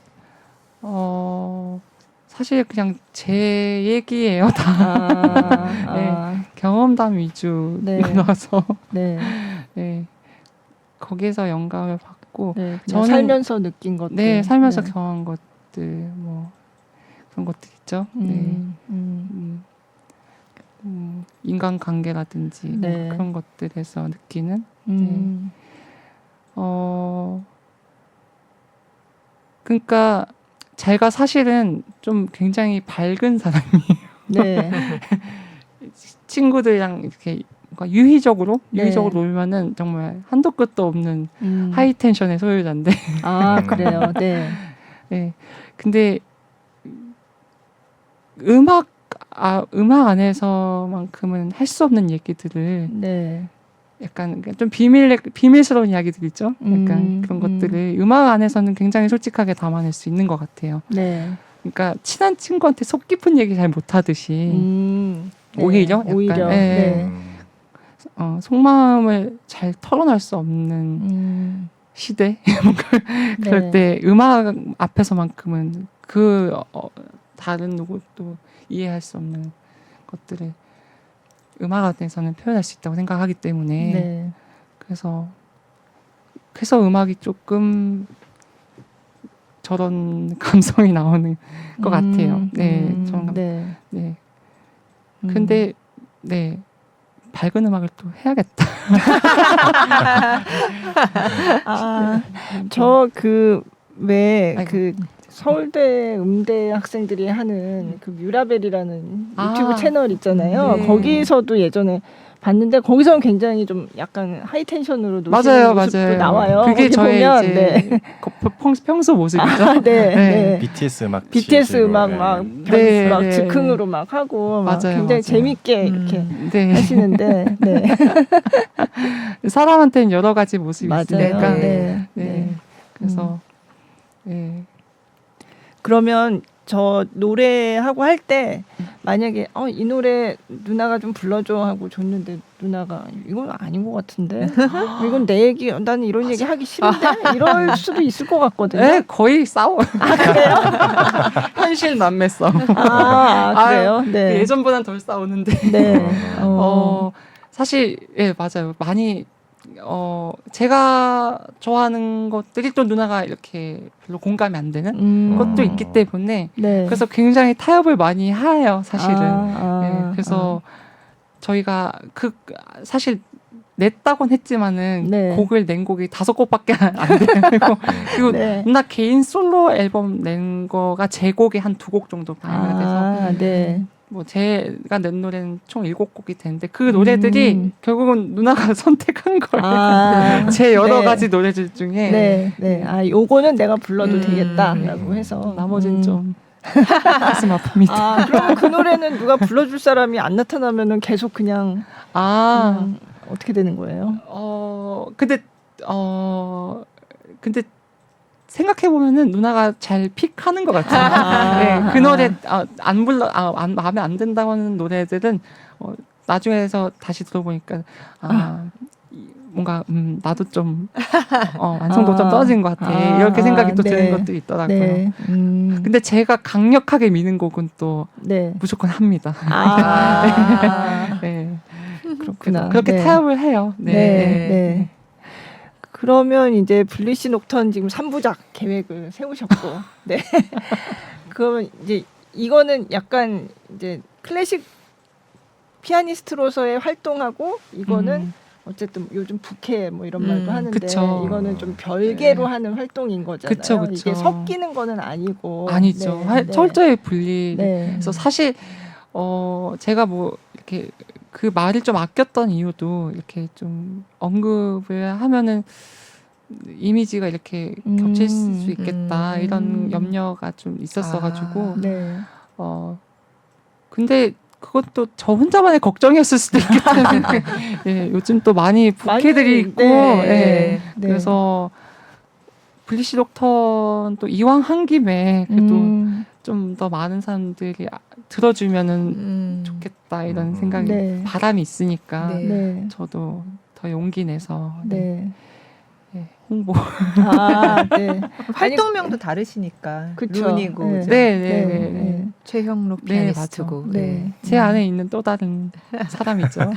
사실 그냥 제 얘기예요. 다 경험담 위주라서 네. 네. 거기에서 영감을 받고 네. 저는- 살면서 느낀 것들. 네 살면서 네. 경험한 것들 뭐 그런 것들 있죠. 인간관계라든지 뭐 네. 그런 것들에서 느끼는 그러니까 제가 사실은 좀 굉장히 밝은 사람이에요. 네. 친구들이랑 이렇게 뭔가 유희적으로 네. 놀면은 정말 한도 끝도 없는 음. 하이텐션의 소유자인데 아, 그래요. 네. 네. 근데 음악 안에서만큼은 할 수 없는 얘기들을 네. 약간 좀 비밀스러운 이야기들 있죠. 약간 그런 것들을 음악 안에서는 굉장히 솔직하게 담아낼 수 있는 것 같아요. 네. 그러니까 친한 친구한테 속 깊은 얘기 잘 못하듯이 네. 오히려 약간, 오히려. 네. 네. 속마음을 잘 털어낼 수 없는 시대 그럴 네. 때 음악 앞에서만큼은 다른 누구도 이해할 수 없는 것들을 음악 안에서는 표현할 수 있다고 생각하기 때문에 네. 그래서 음악이 조금 저런 감성이 나오는 것 같아요. 네, 저런 네. 네. 근데 네 밝은 음악을 또 해야겠다. 저 왜 아이고. 서울대 음대 학생들이 하는 그 뮤라벨이라는 아. 유튜브 채널 있잖아요. 네. 거기서도 예전에 봤는데 거기서는 굉장히 좀 약간 하이텐션으로 노시는 모습도 나와요. 그게 거기 저의 보면, 이제 평소 모습이죠. 네. 네. BTS 음악 BTS 치시고, 음악 네. 막, 네, 막 네. 즉흥으로 막 하고 막 맞아요, 굉장히 맞아요. 재밌게 이렇게 네. 하시는데 네. 사람한테는 여러 가지 모습이 맞아요. 있으니까. 네. 네. 그래서 네. 그러면 저 노래하고 할 때 만약에 이 노래 누나가 좀 불러줘 하고 줬는데 누나가 이건 아닌 것 같은데 이건 내 얘기 나는 이런 얘기 하기 싫은데 이럴 수도 있을 것 같거든요. 네, 거의 싸워. 그래요? 현실 남매 싸움. 그래요? 네. 예전보단 덜 싸우는데. 네. 사실 예 맞아요. 많이 제가 좋아하는 것들이 또 누나가 이렇게 별로 공감이 안 되는 것도 있기 때문에 네. 그래서 굉장히 타협을 많이 해요. 사실은. 네, 그래서 저희가 사실 냈다곤 했지만은 네. 곡을 낸 곡이 5곡밖에 안 되고 그리고 네. 누나 개인 솔로 앨범 낸 거가 제 곡이 한 2곡 정도 반영이 돼서 네. 뭐 제가 낸 노래는 총 7곡이 되는데 그 노래들이 결국은 누나가 선택한 거예요. 아, 제 여러 네. 가지 노래들 중에 네, 네. 아, 요거는 내가 불러도 되겠다라고 네. 해서 나머지는 좀 가슴 아픕니다. 아, 그러면 그 노래는 누가 불러줄 사람이 안 나타나면은 계속 그냥 어떻게 되는 거예요? 근데 생각해 보면은 누나가 잘 픽하는 것 같아요. 아. 네, 그 노래 마음에 안 든다고 하는 노래들은 나중에서 다시 들어보니까 뭔가 나도 좀 완성도 좀 떨어진 것 같아. 이렇게 생각이 또 드는 것들이 있더라고요. 네. 근데 제가 강력하게 미는 곡은 또 네. 무조건 합니다. 아. 네. 그렇구나. 그렇게 네. 타협을 해요. 네. 네. 그러면 이제 블리시 녹턴 지금 3부작 계획을 세우셨고, 네. 그러면 이제 이거는 약간 이제 클래식 피아니스트로서의 활동하고 이거는 어쨌든 요즘 부캐 뭐 이런 말도 하는데 그쵸. 이거는 좀 별개로 하는 활동인 거잖아요. 그쵸, 그쵸. 이게 섞이는 거는 아니고. 아니죠. 네, 네. 철저히 분리. 네. 그래서 사실 제가 뭐 이렇게 그 말을 좀 아꼈던 이유도 이렇게 좀 언급을 하면은 이미지가 이렇게 겹칠 수 있겠다 이런 염려가 좀 있었어가지고 네. 근데 그것도 저 혼자만의 걱정이었을 수도 있겠다. 예, 요즘 또 많이 부캐들이 있고 예. 네. 그래서 블리시 녹턴 또 이왕 한 김에 그래도 좀 더 많은 사람들이 들어주면은 좋겠다 이런 생각이 네. 바람이 있으니까 네. 네. 저도 더 용기 내서 네. 홍보. 아, 네. 활동명도 다르시니까 그쵸. 룬이고 네. 그죠? 네. 최형록 네, 피아니스트고. 맞아. 네. 제 안에 있는 또 다른 사람이죠.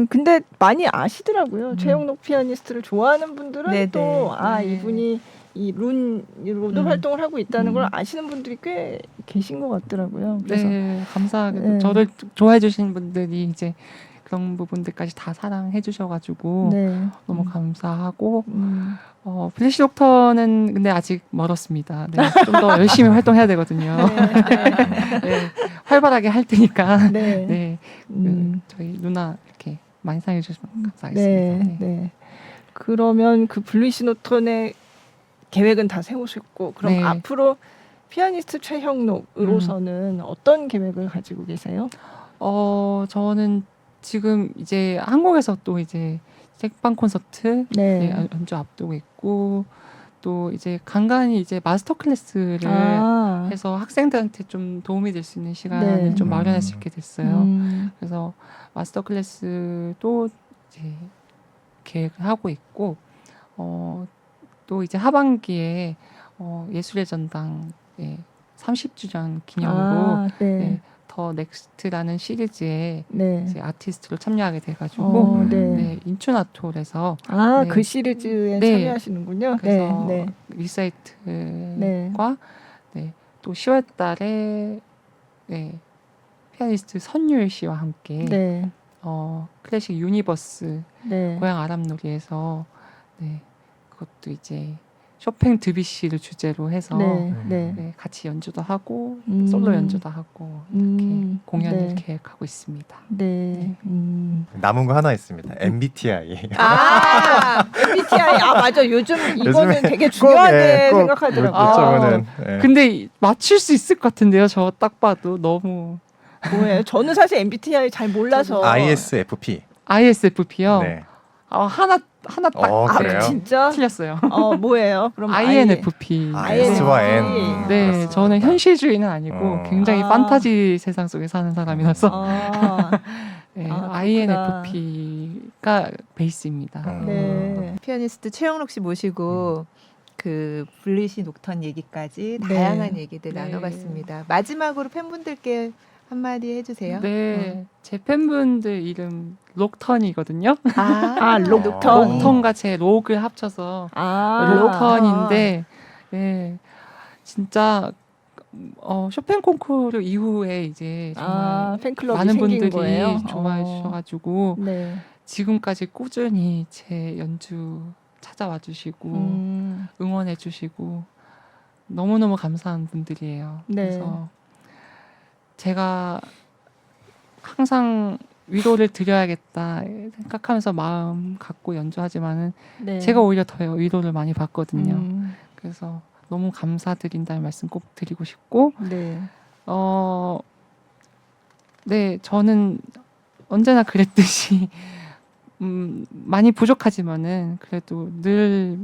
근데 많이 아시더라고요. 최영록 피아니스트를 좋아하는 분들은 네, 또 네. 이분이 이 룬으로도 활동을 하고 있다는 걸 아시는 분들이 꽤 계신 것 같더라고요. 그래서 네, 감사하게도 네. 저를 좋아해 주신 분들이 이제 그런 부분들까지 다 사랑해 주셔가지고 네. 너무 감사하고 블리시 녹턴은 근데 아직 멀었습니다. 네, 좀 더 열심히 활동해야 되거든요. 네, 활발하게 할 테니까. 네. 네, 저희 누나 이렇게 많이 사랑해 주시면 감사하겠습니다. 네. 네. 그러면 그 블리시 노턴의 계획은 다 세우셨고 그럼 네. 앞으로 피아니스트 최형록으로서는 어떤 계획을 가지고 계세요? 저는 지금 이제 한국에서 또 이제 책방 콘서트 네. 연주 앞두고 있고 또 이제 간간히 이제 마스터 클래스를 해서 학생들한테 좀 도움이 될 수 있는 시간을 네. 좀 마련할 수 있게 됐어요. 음. 그래서 마스터 클래스도 이제 계획을 하고 있고 또 이제 하반기에 예술의 전당 30주년 기념으로 네. 더 넥스트라는 시리즈에 네. 이제 아티스트로 참여하게 돼가지고 네. 네, 인춘아톨에서 네. 그 시리즈에 네. 참여하시는군요. 그래서 네. 리사이트과 또 10월달에 피아니스트 선율 씨와 함께 네. 클래식 유니버스 네. 고향 아람놀이에서 그것도 이제 쇼팽 드뷔시를 주제로 해서 네. 같이 연주도 하고 음. 솔로 연주도 하고 이렇게 공연을 네. 계획하고 있습니다. 네. 남은 거 하나 있습니다. MBTI. MBTI 맞아. 요즘 이거는 요즘에 되게 중요하게 꼭 생각하더라고요. 여쭤보는. 근데 맞출 수 있을 것 같은데요. 저 딱 봐도 너무 뭐예요? 저는 사실 MBTI 잘 몰라서. ISFP. ISFP요. 네. 하나 딱 그래요? 진짜? 틀렸어요. 뭐예요? 그럼 INFP. S와 N. 네, 네, 그렇습니다. 저는 현실주의는 아니고 어. 굉장히 판타지 세상 속에 사는 사람이라서 네, 그렇구나. INFP가 베이스입니다. 네. 피아니스트 최영록 씨 모시고 그 블리시 녹턴 얘기까지 네. 다양한 얘기들 네. 나눠봤습니다. 마지막으로 팬분들께 한마디 해주세요. 네, 제 팬분들 이름 록턴이거든요. 록턴. 록턴과 제 록을 합쳐서 록턴. 록턴인데, 네, 진짜 쇼팽 콩쿠르 이후에 이제 정말 팬클럽이 많은 생긴 분들이 거예요? 좋아해 주셔가지고 네. 지금까지 꾸준히 제 연주 찾아와 주시고 응원해 주시고 너무너무 감사한 분들이에요. 네. 그래서 제가 항상 위로를 드려야겠다 생각하면서 마음 갖고 연주하지만은 네. 제가 오히려 더 위로를 많이 받거든요. 그래서 너무 감사드린다는 말씀 꼭 드리고 싶고, 네. 네, 저는 언제나 그랬듯이 많이 부족하지만은 그래도 늘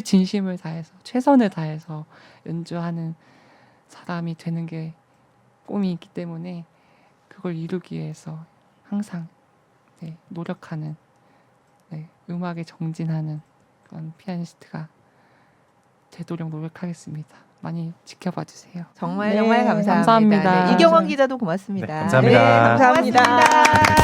진심을 다해서 최선을 다해서 연주하는 사람이 되는 게 꿈이 있기 때문에 그걸 이루기 위해서 항상 네, 노력하는 네, 음악에 정진하는 그런 피아니스트가 되도록 노력하겠습니다. 많이 지켜봐 주세요. 정말 네, 정말 감사합니다. 감사합니다. 네, 이경원 기자도 고맙습니다. 네, 감사합니다. 네, 감사합니다. 고맙습니다.